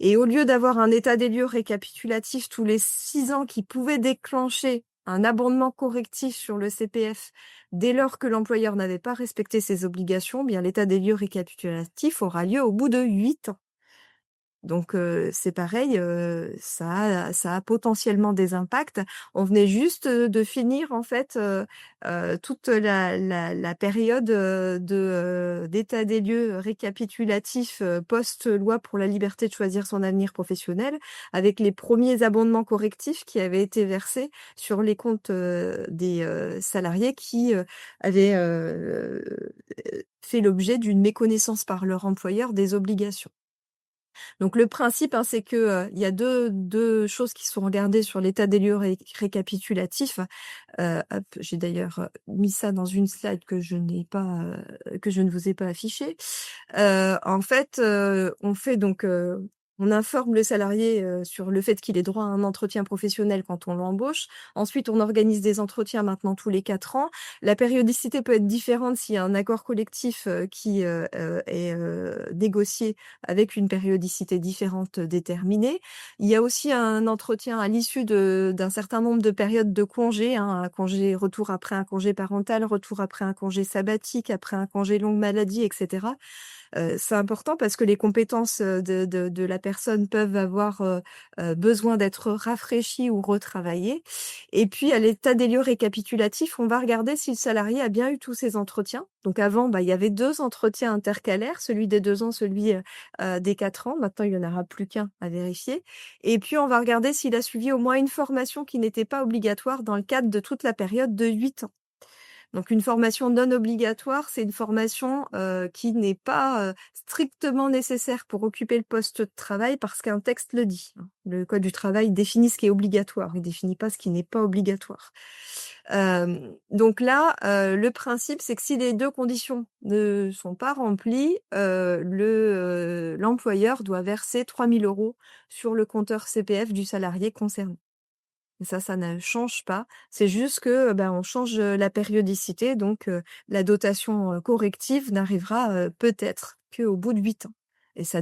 et au lieu d'avoir un état des lieux récapitulatif tous les 6 ans qui pouvait déclencher un abondement correctif sur le CPF dès lors que l'employeur n'avait pas respecté ses obligations, bien l'état des lieux récapitulatif aura lieu au bout de 8 ans. Donc c'est pareil, ça a potentiellement des impacts. On venait juste, de finir en fait, toute la période, d'état des lieux récapitulatif, post-loi pour la liberté de choisir son avenir professionnel, avec les premiers abondements correctifs qui avaient été versés sur les comptes, des, salariés qui, avaient, fait l'objet d'une méconnaissance par leur employeur des obligations. Donc le principe, hein, c'est que, il y a deux choses qui sont regardées sur l'état des lieux récapitulatif. Hop, j'ai d'ailleurs, mis ça dans une slide que je n'ai pas, que je ne vous ai pas affichée. En fait, on fait donc, on informe le salarié, sur le fait qu'il ait droit à un entretien professionnel quand on l'embauche. Ensuite, on organise des entretiens maintenant tous les 4 ans. La périodicité peut être différente s'il y a un accord collectif, qui, est, négocié avec une périodicité différente, déterminée. Il y a aussi un entretien à l'issue d'un certain nombre de périodes de congés, hein, un congé retour après un congé parental, retour après un congé sabbatique, après un congé longue maladie et cetera. C'est important parce que les compétences, de la personne peuvent avoir, besoin d'être rafraîchies ou retravaillées et puis à l'état des lieux récapitulatif, on va regarder si le salarié a bien eu tous ses entretiens. Donc avant, bah, il y avait 2 entretiens intercalaires, celui des 2 ans, celui, des 4 ans. Maintenant, il y en aura plus qu'un à vérifier et puis on va regarder s'il a suivi au moins une formation qui n'était pas obligatoire dans le cadre de toute la période de 8 ans. Donc une formation non obligatoire, c'est une formation, qui n'est pas, strictement nécessaire pour occuper le poste de travail parce qu'un texte le dit, hein. Le code du travail définit ce qui est obligatoire, il définit pas ce qui n'est pas obligatoire. Donc là, le principe, c'est que si les 2 conditions ne sont pas remplies, l'employeur doit verser 3 000 € sur le compteur CPF du salarié concerné. Et ça ne change pas. C'est juste que, on change, la périodicité donc la dotation, corrective n'arrivera, peut-être qu'au bout de 8 ans et ça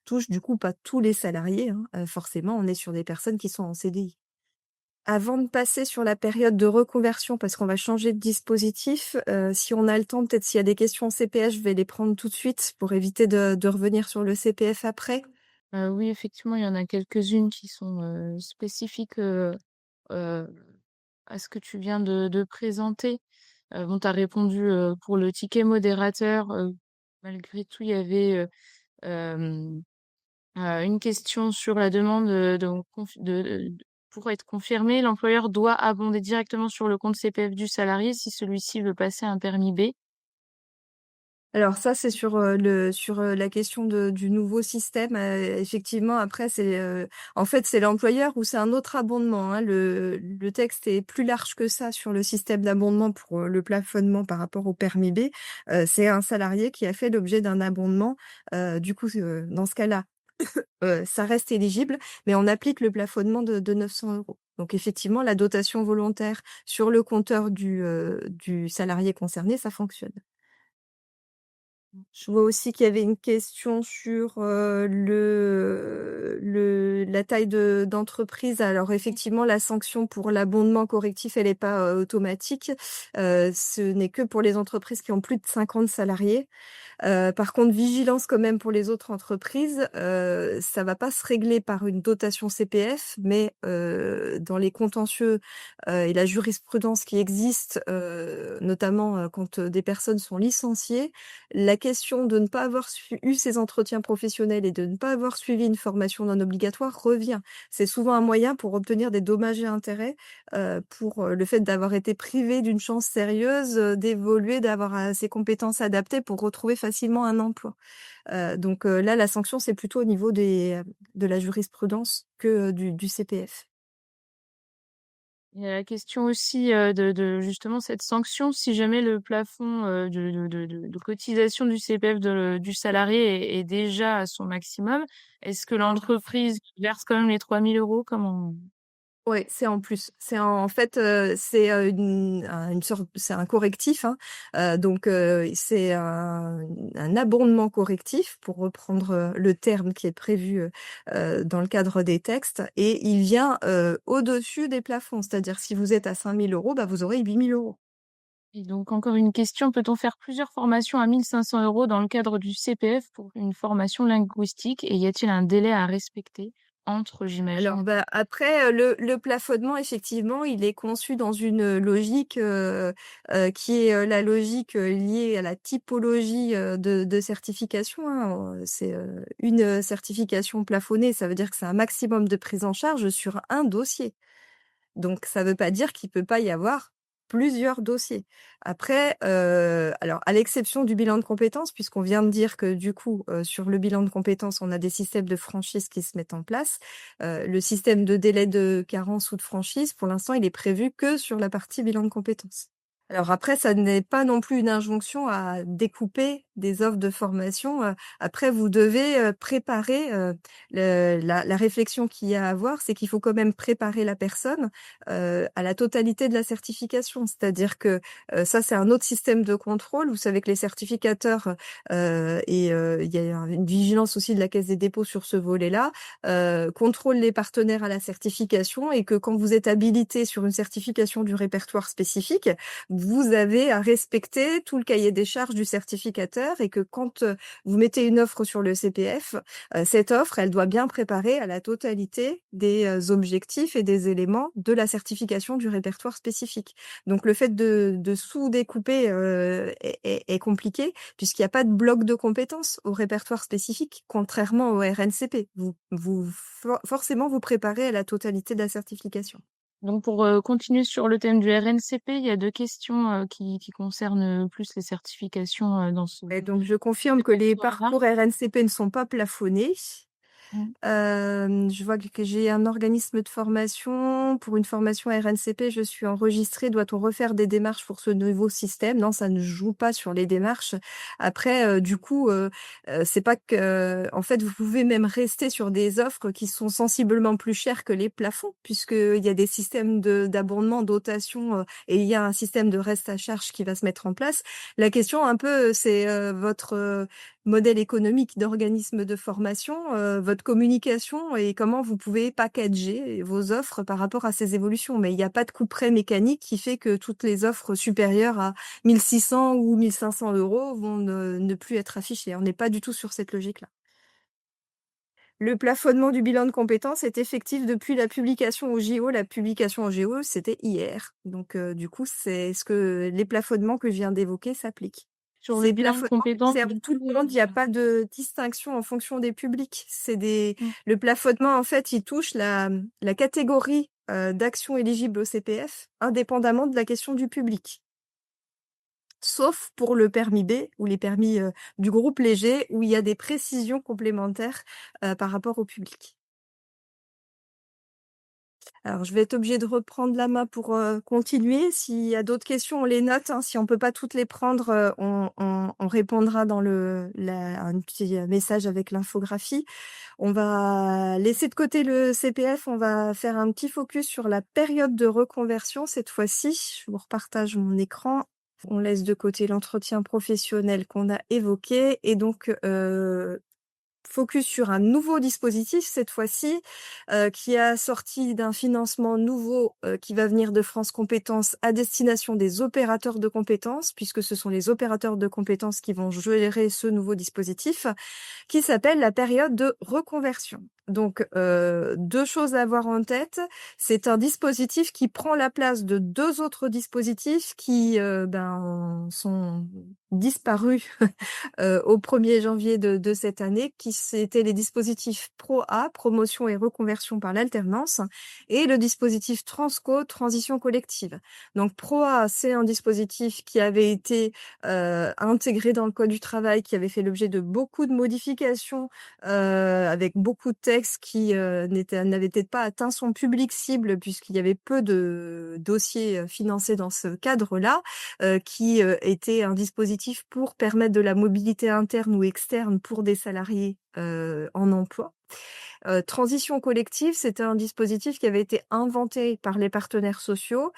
touche du coup pas tous les salariés, hein, forcément on est sur des personnes qui sont en CDI. Avant de passer sur la période de reconversion, parce qu'on va changer de dispositif, si on a le temps, peut-être s'il y a des questions CPF, je vais les prendre tout de suite pour éviter de revenir sur le CPF après. Oui, effectivement, il y en a quelques-unes qui sont, spécifiques, heu, à ce que tu viens de présenter. Bon, tu as répondu, pour le ticket modérateur, malgré tout, il y avait, hem, une question sur la demande, pour être confirmé, l'employeur doit abonder directement sur le compte CPF du salarié si celui-ci veut passer un permis B. Alors ça, c'est sur, la question du nouveau système, effectivement après c'est, en fait, c'est l'employeur ou c'est un autre abondement, hein. Le texte est plus large que ça sur le système d'abondement pour, le plafonnement par rapport au permis B. C'est un salarié qui a fait l'objet d'un abondement, du coup, dans ce cas-là, ça reste éligible, mais on applique le plafonnement de 900 €. Donc effectivement, la dotation volontaire sur le compteur du salarié concerné, ça fonctionne. Je vois aussi qu'il y avait une question sur, la taille d'entreprise. Alors effectivement, la sanction pour l'abondement correctif, elle est pas, automatique. Ce n'est que pour les entreprises qui ont plus de 50 salariés. Par contre, vigilance quand même pour les autres entreprises, ça va pas se régler par une dotation CPF, mais dans les contentieux, et la jurisprudence qui existe, notamment, quand, des personnes sont licenciées, la question de ne pas avoir eu ces entretiens professionnels et de ne pas avoir suivi une formation non obligatoire revient. C'est souvent un moyen pour obtenir des dommages et intérêts, pour, le fait d'avoir été privé d'une chance sérieuse, d'évoluer, d'avoir, ses compétences adaptées pour retrouver facilement un emploi. Donc, là, la sanction, c'est plutôt au niveau de la jurisprudence que, du CPF. Il y a la question aussi, de justement cette sanction si jamais le plafond, de cotisation du CPF du salarié est déjà à son maximum. Est-ce que l'entreprise verse quand même les 3 000 €? Comment? Ouais, c'est en plus. En fait, c'est, une sorte c'est un correctif, hein, donc c'est un abondement correctif pour reprendre, le terme qui est prévu, dans le cadre des textes et il vient, au-dessus des plafonds. C'est-à-dire si vous êtes à 5 000 €, bah, vous aurez 8 000 €. Et donc encore une question, peut-on faire plusieurs formations à 1 500 € dans le cadre du CPF pour une formation linguistique et y a-t-il un délai à respecter entre, Alors, j'imagine? bah, après, le plafonnement, effectivement, il est conçu dans une logique, qui est, la logique, liée à la typologie, de certification, hein. C'est, une certification plafonnée, ça veut dire que c'est un maximum de prise en charge sur un dossier. Donc ça ne veut pas dire qu'il peut pas y avoir plusieurs dossiers. Après, alors à l'exception du bilan de compétences, puisqu'on vient de dire que du coup, sur le bilan de compétences, on a des systèmes de franchise qui se mettent en place. Le système de délai de carence ou de franchise, pour l'instant, il est prévu que sur la partie bilan de compétences. Alors après, ça n'est pas non plus une injonction à découper des offres de formation. Après, vous devez, préparer, la réflexion qu'il y a à avoir, c'est qu'il faut quand même préparer la personne, à la totalité de la certification. C'est-à-dire que, ça, c'est un autre système de contrôle. Vous savez que les certificateurs, il y a une vigilance aussi de la Caisse des dépôts sur ce volet-là, contrôlent les partenaires à la certification et que quand vous êtes habilité sur une certification du répertoire spécifique, vous avez à respecter tout le cahier des charges du certificateur et que quand, vous mettez une offre sur le CPF, cette offre, elle doit bien préparer à la totalité des, objectifs et des éléments de la certification du répertoire spécifique. Donc le fait de sous-découper, est compliqué puisqu'il y a pas de bloc de compétences au répertoire spécifique, contrairement au RNCP. Vous forcément vous préparez à la totalité de la certification. Donc pour, continuer sur le thème du RNCP, il y a 2 questions, qui concernent, plus les certifications, dans ce Et donc je confirme que les répertoire-là. parcours RNCP ne sont pas plafonnés. Mmh. Je vois que j'ai un organisme de formation. Pour une formation RNCP, je suis enregistrée. Doit-on refaire des démarches pour ce nouveau système? Non, ça ne joue pas sur les démarches. Après, du coup, c'est pas que en fait, vous pouvez même rester sur des offres qui sont sensiblement plus chères que les plafonds, puisqu'il y a des systèmes d'abondement, dotation, et il y a un système de reste à charge qui va se mettre en place. La question un peu, c'est, votre, modèle économique d'organisme de formation, votre communication et comment vous pouvez packager vos offres par rapport à ces évolutions. Mais il n'y a pas de couperet mécanique qui fait que toutes les offres supérieures à 1 600 ou 1 500 € vont ne plus être affichées. On n'est pas du tout sur cette logique-là. Le plafonnement du bilan de compétences est effectif depuis la publication au JO. La publication au JO, c'était hier. Donc, du coup, c'est ce que les plafonnements que je viens d'évoquer s'appliquent. Sur le Ces bilan de plafonnements compétences, concernent du tout coup, le monde, il y a pas de distinction en fonction des publics. mmh. Le plafonnement, en fait, il touche la catégorie, d'actions éligibles au CPF, indépendamment de la question du public. Sauf pour le permis B ou les permis, du groupe léger où il y a des précisions complémentaires, par rapport au public. Alors, je vais être obligée de reprendre la main pour, continuer. S'il y a d'autres questions, on les note, hein. Si on peut pas toutes les prendre, on répondra dans un petit, message avec l'infographie. On va laisser de côté le CPF, on va faire un petit focus sur la période de reconversion cette fois-ci. Je vous repartage mon écran. On laisse de côté l'entretien professionnel qu'on a évoqué et donc, focus sur un nouveau dispositif cette fois-ci, qui a sorti d'un financement nouveau, qui va venir de France Compétences à destination des opérateurs de compétences, puisque ce sont les opérateurs de compétences qui vont gérer ce nouveau dispositif, qui s'appelle la période de reconversion. Donc, 2 choses à avoir en tête. C'est un dispositif qui prend la place de 2 autres dispositifs qui, sont disparus au 1er janvier de cette année, qui c'était les dispositifs Pro-A, promotion et reconversion par l'alternance, et le dispositif Transco, transition collective. Donc Pro-A, c'est un dispositif qui avait été intégré dans le code du travail, qui avait fait l'objet de beaucoup de modifications, avec beaucoup de textes texte qui n'avait peut-être pas atteint son public cible puisqu'il y avait peu de dossiers financés dans ce cadre-là, qui était un dispositif pour permettre de la mobilité interne ou externe pour des salariés en emploi. Transition collective, c'était un dispositif qui avait été inventé par les partenaires sociaux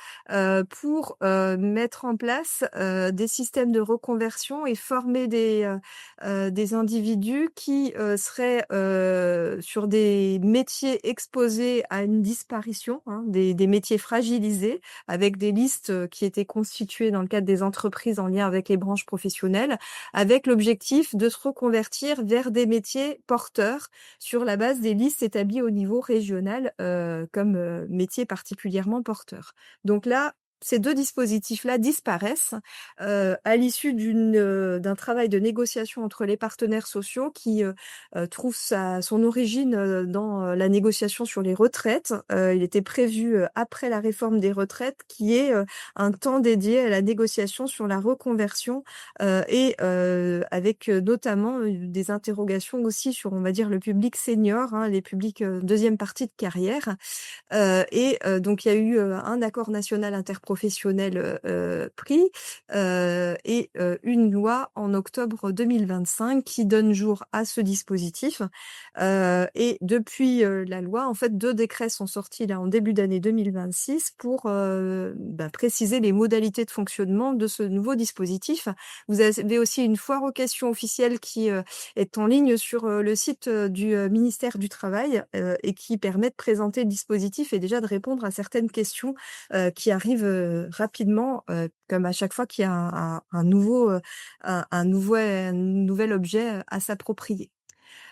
pour mettre en place des systèmes de reconversion et former des individus qui seraient sur des métiers exposés à une disparition, hein, des métiers fragilisés, avec des listes qui étaient constituées dans le cadre des entreprises en lien avec les branches professionnelles, avec l'objectif de se reconvertir vers des métiers porteurs sur la base des listes établies au niveau régional comme métiers particulièrement porteurs. Donc là, ces 2 dispositifs-là disparaissent à l'issue d'un travail de négociation entre les partenaires sociaux qui trouve son origine dans la négociation sur les retraites. Il était prévu après la réforme des retraites qui est un temps dédié à la négociation sur la reconversion et avec notamment des interrogations aussi sur, on va dire, le public senior, hein, les publics deuxième partie de carrière. Donc il y a eu un accord national interprofessionnel pris et une loi en octobre 2025 qui donne jour à ce dispositif. Et depuis la loi, en fait, 2 décrets sont sortis là en début d'année 2026 pour préciser les modalités de fonctionnement de ce nouveau dispositif. Vous avez aussi une foire aux questions officielle qui est en ligne sur le site du ministère du Travail et qui permet de présenter le dispositif et déjà de répondre à certaines questions qui arrivent rapidement, comme à chaque fois qu'il y a un nouvel objet à s'approprier.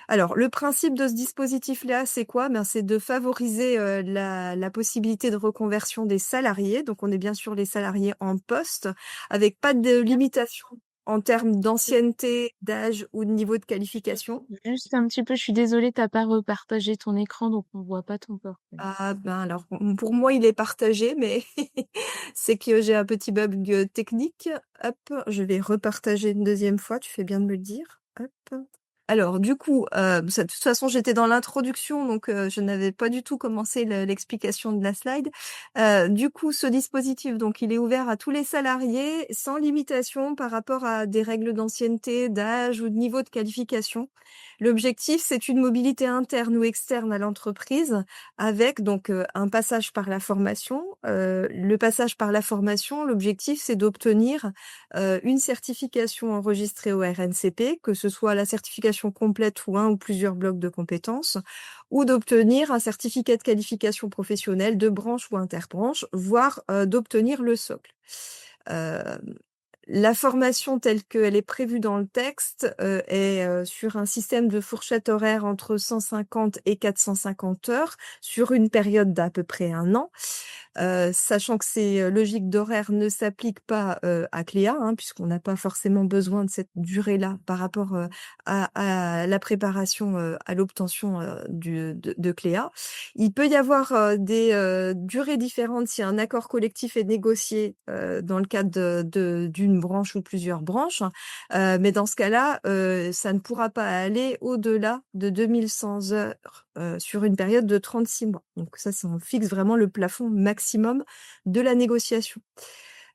Alors, le principe de ce dispositif-là, c'est quoi? C'est de favoriser la possibilité de reconversion des salariés. Donc, on est bien sûr les salariés en poste, avec pas de limitation en termes d'ancienneté, d'âge ou de niveau de qualification. Juste un petit peu, je suis désolée, t'as pas repartagé ton écran, donc on voit pas ton portrait. Ah alors, pour moi, il est partagé, mais c'est que j'ai un petit bug technique. Hop, je vais repartager une deuxième fois, tu fais bien de me le dire. Hop. Alors du coup, de toute façon, j'étais dans l'introduction, donc je n'avais pas du tout commencé l'explication de la slide. Du coup, ce dispositif, donc il est ouvert à tous les salariés, sans limitation par rapport à des règles d'ancienneté, d'âge ou de niveau de qualification. L'objectif, c'est une mobilité interne ou externe à l'entreprise avec donc un passage par la formation. Le passage par la formation, l'objectif, c'est d'obtenir une certification enregistrée au RNCP, que ce soit la certification complète ou un ou plusieurs blocs de compétences, ou d'obtenir un certificat de qualification professionnelle de branche ou interbranche, voire d'obtenir le socle. La formation telle qu'elle est prévue dans le texte est sur un système de fourchette horaire entre 150 et 450 heures sur une période d'à peu près 1 an. Sachant que ces logiques d'horaire ne s'appliquent pas à Cléa, hein, puisqu'on n'a pas forcément besoin de cette durée-là par rapport à la préparation à l'obtention de Cléa. Il peut y avoir des durées différentes si un accord collectif est négocié dans le cadre d'une branche ou plusieurs branches, mais dans ce cas-là, ça ne pourra pas aller au-delà de 2100 heures sur une période de 36 mois. Donc ça, on fixe vraiment le plafond maximum de la négociation.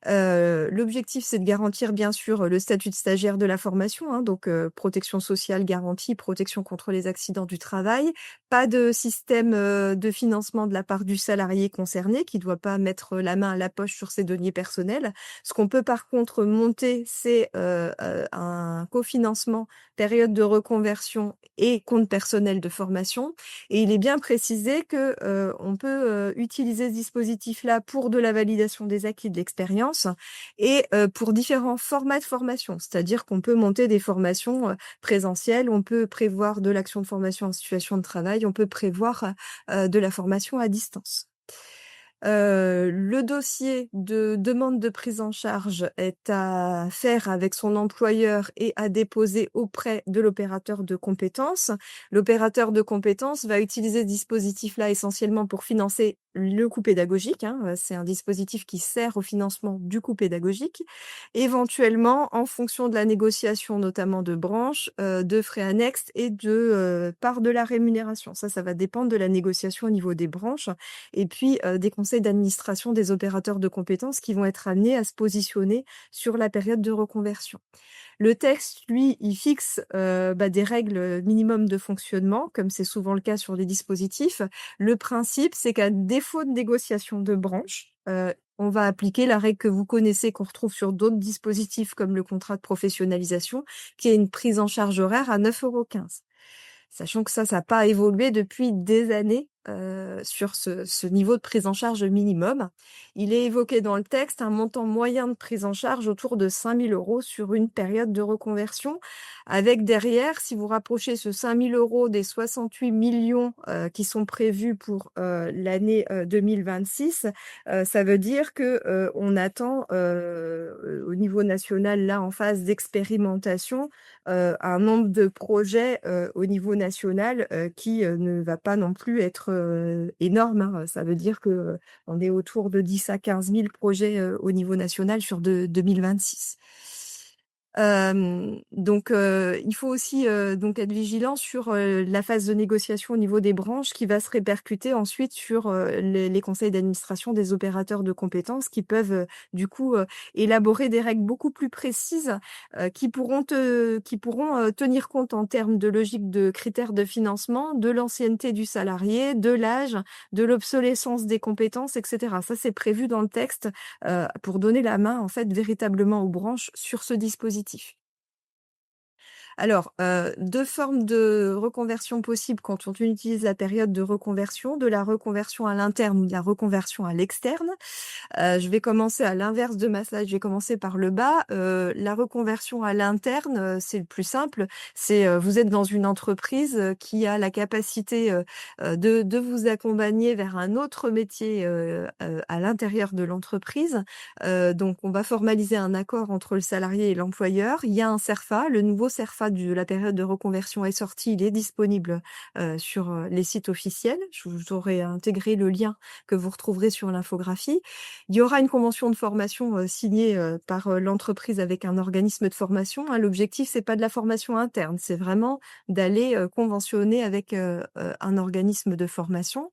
L'objectif, c'est de garantir bien sûr le statut de stagiaire de la formation, hein, donc protection sociale garantie, protection contre les accidents du travail, pas de système de financement de la part du salarié concerné qui doit pas mettre la main à la poche sur ses deniers personnels. Ce qu'on peut par contre monter, c'est un cofinancement, période de reconversion et compte personnel de formation. Et il est bien précisé que on peut utiliser ce dispositif-là pour de la validation des acquis de l'expérience et pour différents formats de formation, c'est-à-dire qu'on peut monter des formations présentielles, on peut prévoir de l'action de formation en situation de travail, on peut prévoir de la formation à distance. Le dossier de demande de prise en charge est à faire avec son employeur et à déposer auprès de l'opérateur de compétences. L'opérateur de compétences va utiliser ce dispositif-là essentiellement pour financer le coût pédagogique, hein, c'est un dispositif qui sert au financement du coût pédagogique. Éventuellement, en fonction de la négociation, notamment de branches, de frais annexes et de, part de la rémunération. Ça va dépendre de la négociation au niveau des branches et puis, des conseils d'administration des opérateurs de compétences qui vont être amenés à se positionner sur la période de reconversion. Le texte, lui, il fixe, des règles, minimum de fonctionnement, comme c'est souvent le cas sur les dispositifs. Le principe, c'est qu'à défaut de négociation de branche, on va appliquer la règle que vous connaissez, qu'on retrouve sur d'autres dispositifs comme le contrat de professionnalisation, qui est une prise en charge horaire à 9,15 €. Sachant que ça a pas évolué depuis des années, sur ce niveau de prise en charge minimum. Il est évoqué dans le texte un montant moyen de prise en charge autour de 5 000 € sur une période de reconversion, avec derrière, si vous rapprochez ce 5 000 € des 68 millions qui sont prévus pour, l'année, 2026, ça veut dire que, on attend, au niveau national, là, en phase d'expérimentation, un nombre de projets, au niveau national, qui, ne va pas non plus être, énorme, hein. Ça veut dire que, on est autour de 10 à 15 000 projets, au niveau national sur 2026. Donc il faut aussi, donc être vigilant sur, la phase de négociation au niveau des branches qui va se répercuter ensuite sur, les conseils d'administration des opérateurs de compétences qui peuvent, du coup, élaborer des règles beaucoup plus précises, qui pourront tenir compte en termes de logique de critères de financement, de l'ancienneté du salarié, de l'âge, de l'obsolescence des compétences et cetera. Ça, c'est prévu dans le texte, pour donner la main, en fait, véritablement aux branches sur ce dispositif. Alors, 2 formes de reconversion possibles quand on utilise la période de reconversion, de la reconversion à l'interne ou de la reconversion à l'externe. Je vais commencer à l'inverse de ma slide, je vais commencer par le bas. La reconversion à l'interne, c'est le plus simple. C'est, vous êtes dans une entreprise, qui a la capacité, de vous accompagner vers un autre métier, à l'intérieur de l'entreprise. Donc on va formaliser un accord entre le salarié et l'employeur. Il y a un CERFA, le nouveau CERFA de la période de reconversion est sorti, il est disponible, sur, les sites officiels. Je vous aurai intégré le lien que vous retrouverez sur l'infographie. Il y aura une convention de formation, signée, par, l'entreprise avec un organisme de formation, hein. L'objectif, c'est pas de la formation interne, c'est vraiment d'aller, conventionner avec, un organisme de formation.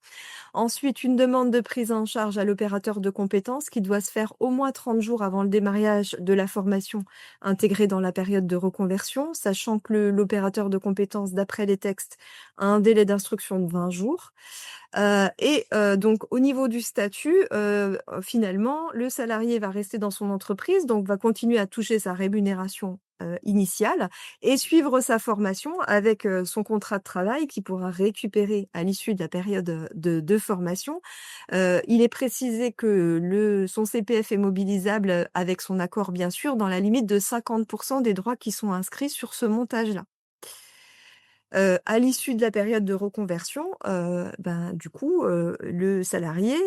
Ensuite, une demande de prise en charge à l'opérateur de compétences qui doit se faire au moins 30 jours avant le démarrage de la formation intégrée dans la période de reconversion, sachant que l'opérateur de compétences, d'après les textes, a un délai d'instruction de 20 jours. Donc au niveau du statut, finalement, le salarié va rester dans son entreprise, donc va continuer à toucher sa rémunération, initiale et suivre sa formation avec, son contrat de travail qu'il pourra récupérer à l'issue de la période, de formation. Il est précisé que son CPF est mobilisable, avec son accord bien sûr, dans la limite de 50 % des droits qui sont inscrits sur ce montage-là. À l'issue de la période de reconversion, du coup, le salarié,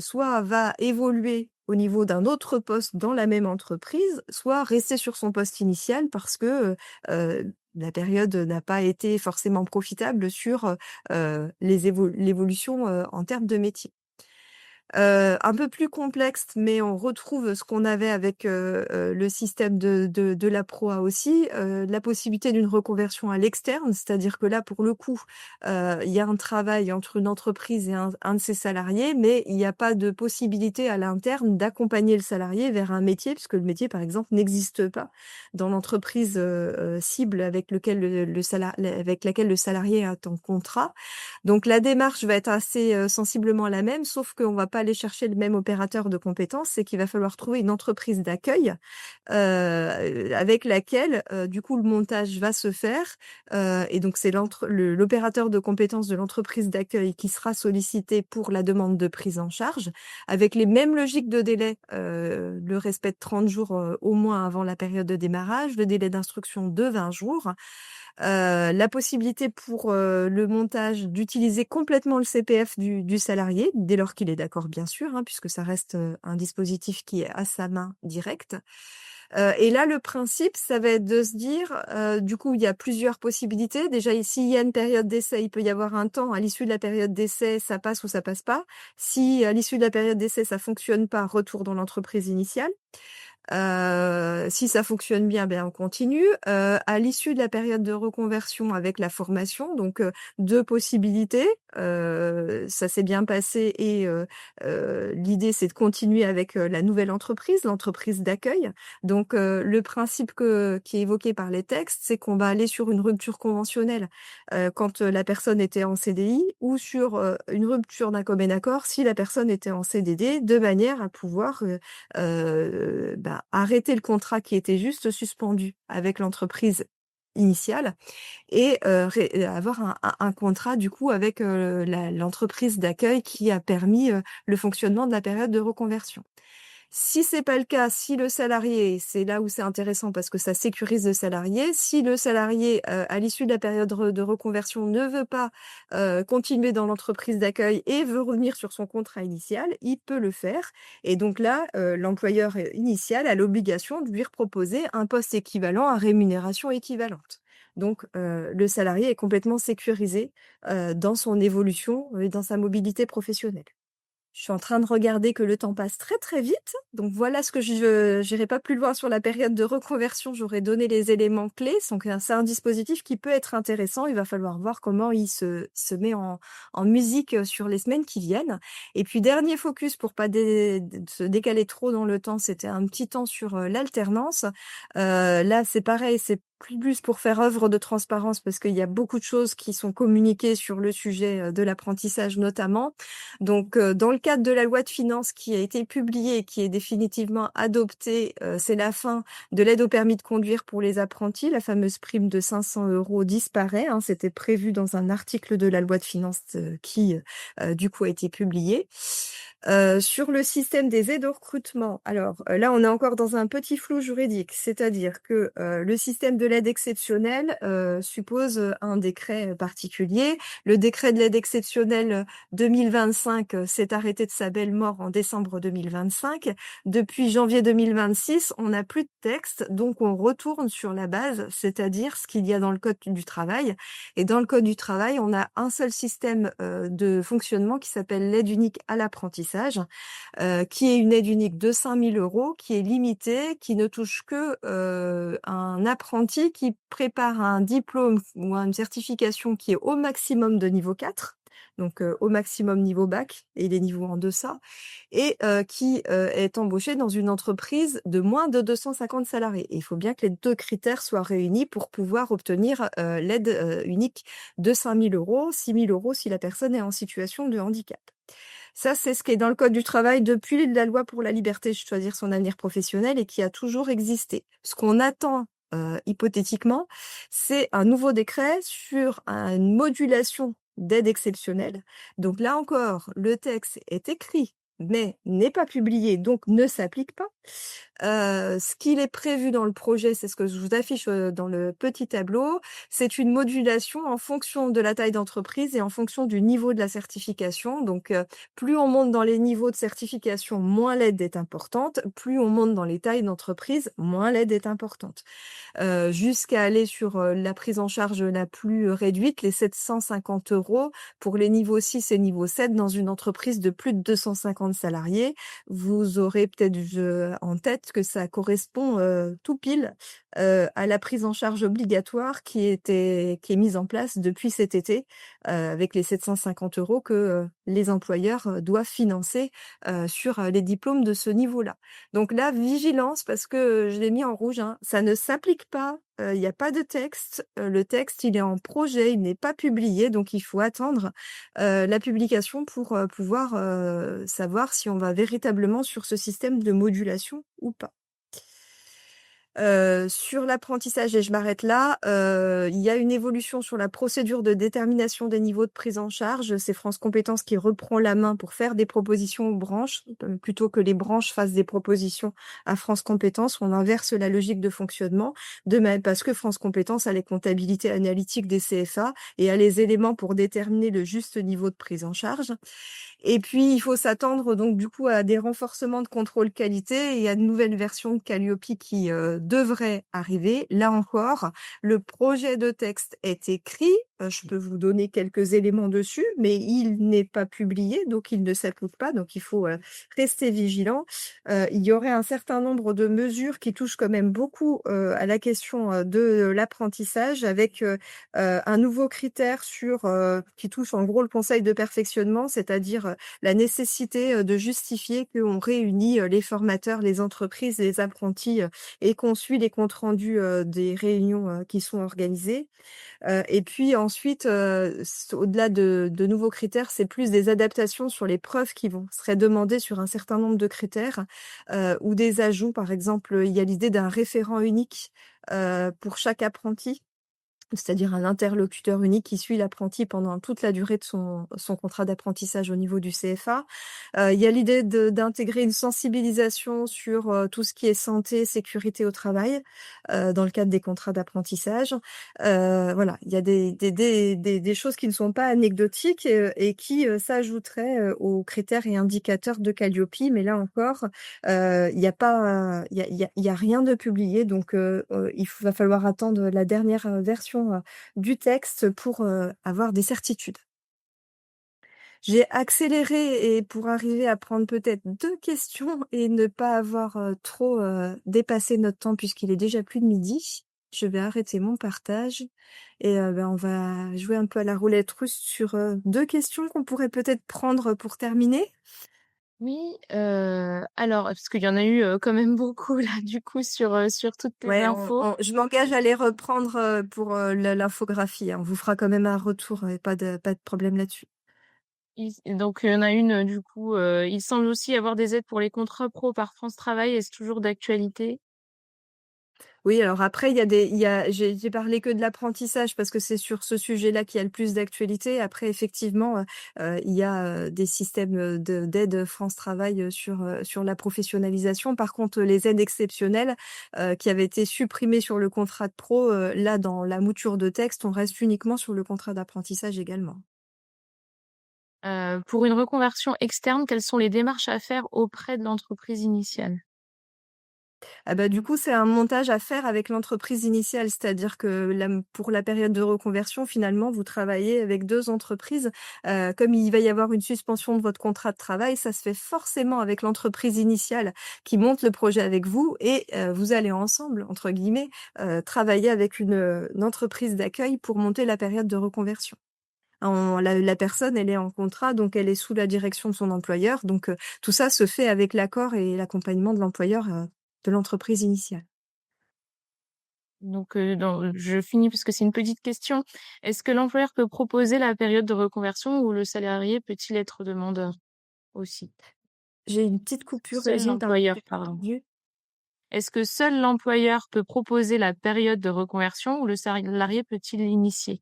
soit va évoluer au niveau d'un autre poste dans la même entreprise, soit rester sur son poste initial parce que, la période n'a pas été forcément profitable sur, l'évolution, en termes de métier. Un peu plus complexe, mais on retrouve ce qu'on avait avec, le système de la Proa aussi, la possibilité d'une reconversion à l'externe. C'est-à-dire que là, pour le coup, il y a un travail entre une entreprise et un de ses salariés, mais il n'y a pas de possibilité à l'interne d'accompagner le salarié vers un métier, puisque le métier, par exemple, n'existe pas dans l'entreprise, cible avec avec laquelle le salarié est en contrat. Donc la démarche va être assez, sensiblement la même, sauf qu'on va pas aller chercher le même opérateur de compétences, c'est qu'il va falloir trouver une entreprise d'accueil, avec laquelle, du coup, le montage va se faire, et donc c'est l'opérateur de compétences de l'entreprise d'accueil qui sera sollicité pour la demande de prise en charge, avec les mêmes logiques de délai, le respect de 30 jours, au moins avant la période de démarrage, le délai d'instruction de 20 jours. La possibilité pour, le montage d'utiliser complètement le CPF du salarié, dès lors qu'il est d'accord bien sûr, hein, puisque ça reste, un dispositif qui est à sa main directe. Et là, le principe, ça va être de se dire, du coup, il y a plusieurs possibilités. Déjà, s'il y a une période d'essai, il peut y avoir un temps. À l'issue de la période d'essai, ça passe ou ça passe pas. Si à l'issue de la période d'essai, ça fonctionne pas, retour dans l'entreprise initiale. Si ça fonctionne bien, ben on continue. À l'issue de la période de reconversion avec la formation, donc 2 possibilités. Ça s'est bien passé et l'idée, c'est de continuer avec la nouvelle entreprise, l'entreprise d'accueil. Donc le principe qui est évoqué par les textes, c'est qu'on va aller sur une rupture conventionnelle quand la personne était en CDI ou sur une rupture d'un commun accord si la personne était en CDD, de manière à pouvoir arrêter le contrat qui était juste suspendu avec l'entreprise initiale et avoir un contrat du coup avec l'entreprise d'accueil qui a permis le fonctionnement de la période de reconversion. Si c'est pas le cas, si le salarié, c'est là où c'est intéressant parce que ça sécurise le salarié, si le salarié, à l'issue de la période de reconversion ne veut pas, continuer dans l'entreprise d'accueil et veut revenir sur son contrat initial, il peut le faire et donc là, l'employeur, initial a l'obligation de lui proposer un poste équivalent à rémunération équivalente. Donc le salarié est complètement sécurisé, dans son évolution et dans sa mobilité professionnelle. Je suis en train de regarder que le temps passe très, très vite. Donc voilà ce que j'irai pas plus loin sur la période de reconversion. J'aurais donné les éléments clés. Donc c'est un dispositif qui peut être intéressant. Il va falloir voir comment il se met en musique sur les semaines qui viennent. Et puis dernier focus pour pas se décaler trop dans le temps, c'était un petit temps sur l'alternance. Là, c'est pareil, c'est plus pour faire œuvre de transparence parce qu'il y a beaucoup de choses qui sont communiquées sur le sujet de l'apprentissage notamment. Donc, dans le cadre de la loi de finances qui a été publiée et qui est définitivement adoptée, c'est la fin de l'aide au permis de conduire pour les apprentis. La fameuse prime de 500 € disparaît, hein. C'était prévu dans un article de la loi de finances qui, du coup, a été publié. Sur le système des aides au recrutement, alors là, on est encore dans un petit flou juridique, c'est-à-dire que le système de l'aide exceptionnelle suppose un décret particulier. Le décret de l'aide exceptionnelle 2025 s'est arrêté de sa belle mort en décembre 2025. Depuis janvier 2026, on n'a plus de texte, donc on retourne sur la base, c'est-à-dire ce qu'il y a dans le Code du travail. Et dans le Code du travail, on a un seul système de fonctionnement qui s'appelle l'aide unique à l'apprentissage, qui est une aide unique de 5 000 €, qui est limitée, qui ne touche que un apprenti qui prépare un diplôme ou une certification qui est au maximum de niveau 4, donc au maximum niveau bac et les niveaux en deçà, et qui est embauché dans une entreprise de moins de 250 salariés. Et il faut bien que les 2 critères soient réunis pour pouvoir obtenir l'aide unique de 5 000 €, 6 000 € si la personne est en situation de handicap. Ça, c'est ce qui est dans le Code du travail depuis la loi pour la liberté de choisir son avenir professionnel et qui a toujours existé. Ce qu'on attend, hypothétiquement, c'est un nouveau décret sur une modulation d'aide exceptionnelle. Donc là encore, le texte est écrit, mais n'est pas publié, donc ne s'applique pas. Ce qu'il est prévu dans le projet, c'est ce que je vous affiche, dans le petit tableau. C'est une modulation en fonction de la taille d'entreprise et en fonction du niveau de la certification. Donc, plus on monte dans les niveaux de certification, moins l'aide est importante. Plus on monte dans les tailles d'entreprise, moins l'aide est importante. Jusqu'à aller sur, la prise en charge la plus réduite, les 750 € pour les niveaux 6 et niveau 7 dans une entreprise de plus de 250 salariés. Vous aurez peut-être en tête que ça correspond, tout pile, à la prise en charge obligatoire qui est mise en place depuis cet été, avec les 750 € que, les employeurs, doivent financer, sur, les diplômes de ce niveau-là. Donc là, vigilance parce que je l'ai mis en rouge, hein, ça ne s'applique pas, il y a pas de texte. Le texte, il est en projet, il n'est pas publié, donc il faut attendre, la publication pour, pouvoir, savoir si on va véritablement sur ce système de modulation ou pas. Sur l'apprentissage et je m'arrête là, il y a une évolution sur la procédure de détermination des niveaux de prise en charge. C'est France Compétences qui reprend la main pour faire des propositions aux branches, plutôt que les branches fassent des propositions à France Compétences. On inverse la logique de fonctionnement, de même parce que France Compétences a les comptabilités analytiques des CFA et a les éléments pour déterminer le juste niveau de prise en charge. Et puis, il faut s'attendre donc du coup à des renforcements de contrôle qualité et à de nouvelles versions de Calliope qui devraient arriver. Là encore, le projet de texte est écrit. Je peux vous donner quelques éléments dessus, mais il n'est pas publié, donc il ne s'applique pas. Donc il faut rester vigilant. Il y aurait un certain nombre de mesures qui touchent quand même beaucoup à la question de l'apprentissage, avec un nouveau critère qui touche en gros le conseil de perfectionnement, c'est-à-dire la nécessité de justifier qu'on réunit les formateurs, les entreprises, les apprentis et qu'on suit les comptes rendus des réunions qui sont organisées. Et puis ensuite, au-delà de nouveaux critères, c'est plus des adaptations sur les preuves qui seraient demandées sur un certain nombre de critères ou des ajouts. Par exemple, il y a l'idée d'un référent unique pour chaque apprenti, c'est-à-dire un interlocuteur unique qui suit l'apprenti pendant toute la durée de son contrat d'apprentissage au niveau du CFA. Il y a l'idée d'intégrer une sensibilisation sur tout ce qui est santé, sécurité au travail dans le cadre des contrats d'apprentissage. Voilà, il y a des choses qui ne sont pas anecdotiques et qui s'ajouteraient aux critères et indicateurs de Calliope. Mais là encore, il n'y a pas, il y a rien de publié, donc va falloir attendre la dernière version du texte pour avoir des certitudes. J'ai accéléré et pour arriver à prendre peut-être 2 questions et ne pas avoir trop dépassé notre temps puisqu'il est déjà plus de midi. Je vais arrêter mon partage et on va jouer un peu à la roulette russe sur 2 questions qu'on pourrait peut-être prendre pour terminer. Oui, alors parce qu'il y en a eu, quand même beaucoup là, du coup, sur toutes tes Ouais, infos. je m'engage à les reprendre pour l'infographie, hein. On vous fera quand même un retour et pas de problème là-dessus. Donc il y en a une, du coup, il semble aussi y avoir des aides pour les contrats pro par France Travail. Est-ce toujours d'actualité? Oui, alors après, j'ai parlé que de l'apprentissage parce que c'est sur ce sujet-là qu'il y a le plus d'actualité. Après, effectivement, il y a des systèmes d'aide France Travail sur la professionnalisation. Par contre, les aides exceptionnelles qui avaient été supprimées sur le contrat de pro, là, dans la mouture de texte, on reste uniquement sur le contrat d'apprentissage également. Pour une reconversion externe, quelles sont les démarches à faire auprès de l'entreprise initiale? Ah bah, du coup, c'est un montage à faire avec l'entreprise initiale, c'est-à-dire que pour la période de reconversion, finalement, vous travaillez avec 2 entreprises. Comme il va y avoir une suspension de votre contrat de travail, ça se fait forcément avec l'entreprise initiale qui monte le projet avec vous et vous allez ensemble, entre guillemets, travailler avec une entreprise d'accueil pour monter la période de reconversion. La personne, elle est en contrat, donc elle est sous la direction de son employeur. Donc, tout ça se fait avec l'accord et l'accompagnement de l'employeur, de l'entreprise initiale. Donc, je finis parce que c'est une petite question. Est-ce que l'employeur peut proposer la période de reconversion ou le salarié peut-il être demandeur aussi? J'ai une petite coupure là, Seul j'ai l'employeur, j'ai pas pardon. entendu. Est-ce que seul l'employeur peut proposer la période de reconversion ou le salarié peut-il l'initier?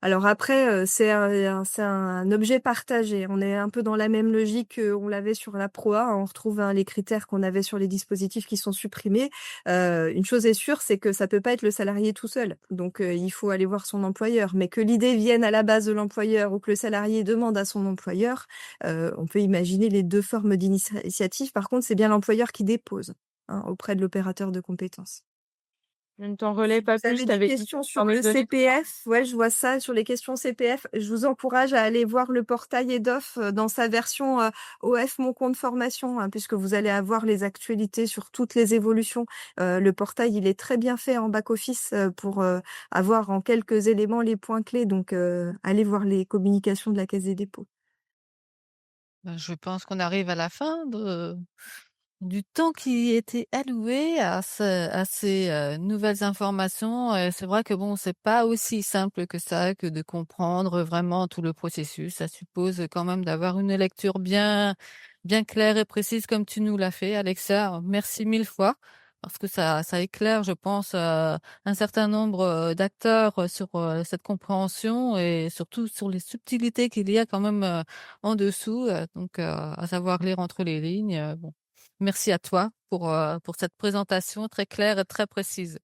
Alors après, c'est un objet partagé. On est un peu dans la même logique qu'on l'avait sur la Proa. On retrouve, hein, les critères qu'on avait sur les dispositifs qui sont supprimés. Une chose est sûre, c'est que ça peut pas être le salarié tout seul. Donc, il faut aller voir son employeur. Mais que l'idée vienne à la base de l'employeur ou que le salarié demande à son employeur, on peut imaginer les 2 formes d'initiative. Par contre, c'est bien l'employeur qui dépose, hein, auprès de l'opérateur de compétences. Je ne t'en relais Si pas vous plus, avez des t'avais dit questions t'en sur ai le donné CPF, ouais, je vois ça sur les questions CPF. Je vous encourage à aller voir le portail EDOF dans sa version OF Mon compte formation, hein, puisque vous allez avoir les actualités sur toutes les évolutions. Le portail, il est très bien fait en back-office pour avoir en quelques éléments les points clés. Donc, allez voir les communications de la Caisse des dépôts. Je pense qu'on arrive à la fin du temps qui était alloué à ces nouvelles informations. C'est vrai que bon, c'est pas aussi simple que ça, que de comprendre vraiment tout le processus. Ça suppose quand même d'avoir une lecture bien claire et précise comme tu nous l'as fait, Alexa. Merci 1000 fois. parce que ça éclaire, je pense, un certain nombre, d'acteurs, sur, cette compréhension et surtout sur les subtilités qu'il y a quand même, en dessous, donc à savoir lire entre les lignes, bon. Merci à toi pour cette présentation très claire et très précise.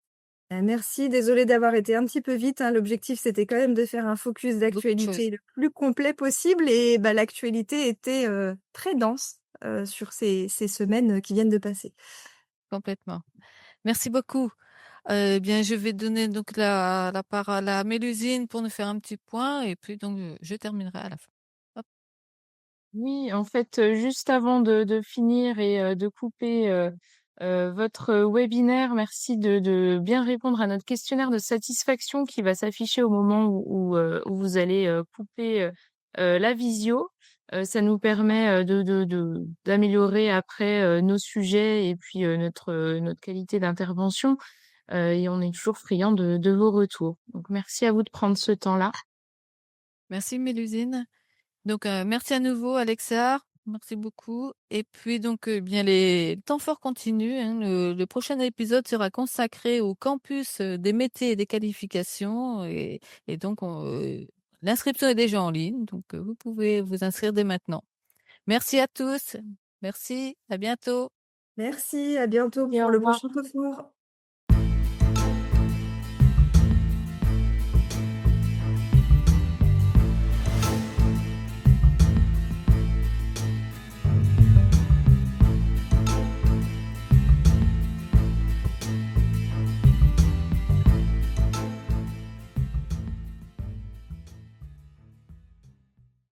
Merci, désolée d'avoir été un petit peu vite, hein. L'objectif, c'était quand même de faire un focus Beaucoup de choses, d'actualité le plus complet possible et bah, l'actualité était, très dense, sur ces semaines, qui viennent de passer. complètement. Merci beaucoup. Bien, je vais donner donc la parole à Mélusine pour nous faire un petit point et puis donc, je terminerai à la fin. Hop. Oui, en fait, juste avant de finir et de couper votre webinaire, merci de bien répondre à notre questionnaire de satisfaction qui va s'afficher au moment où vous allez couper la visio. Ça nous permet d'améliorer après nos sujets et puis notre qualité d'intervention. Et on est toujours friand de vos retours. Donc, merci à vous de prendre ce temps-là. Merci Mélusine. Donc, merci à nouveau Alexa, merci beaucoup et puis donc, bien les temps forts continuent, hein. Le prochain épisode sera consacré au campus, des métiers et des qualifications et donc l'inscription est déjà en ligne, donc vous pouvez vous inscrire dès maintenant. Merci à tous. Merci, à bientôt. Merci, à bientôt Et pour au le revoir. prochain coffre.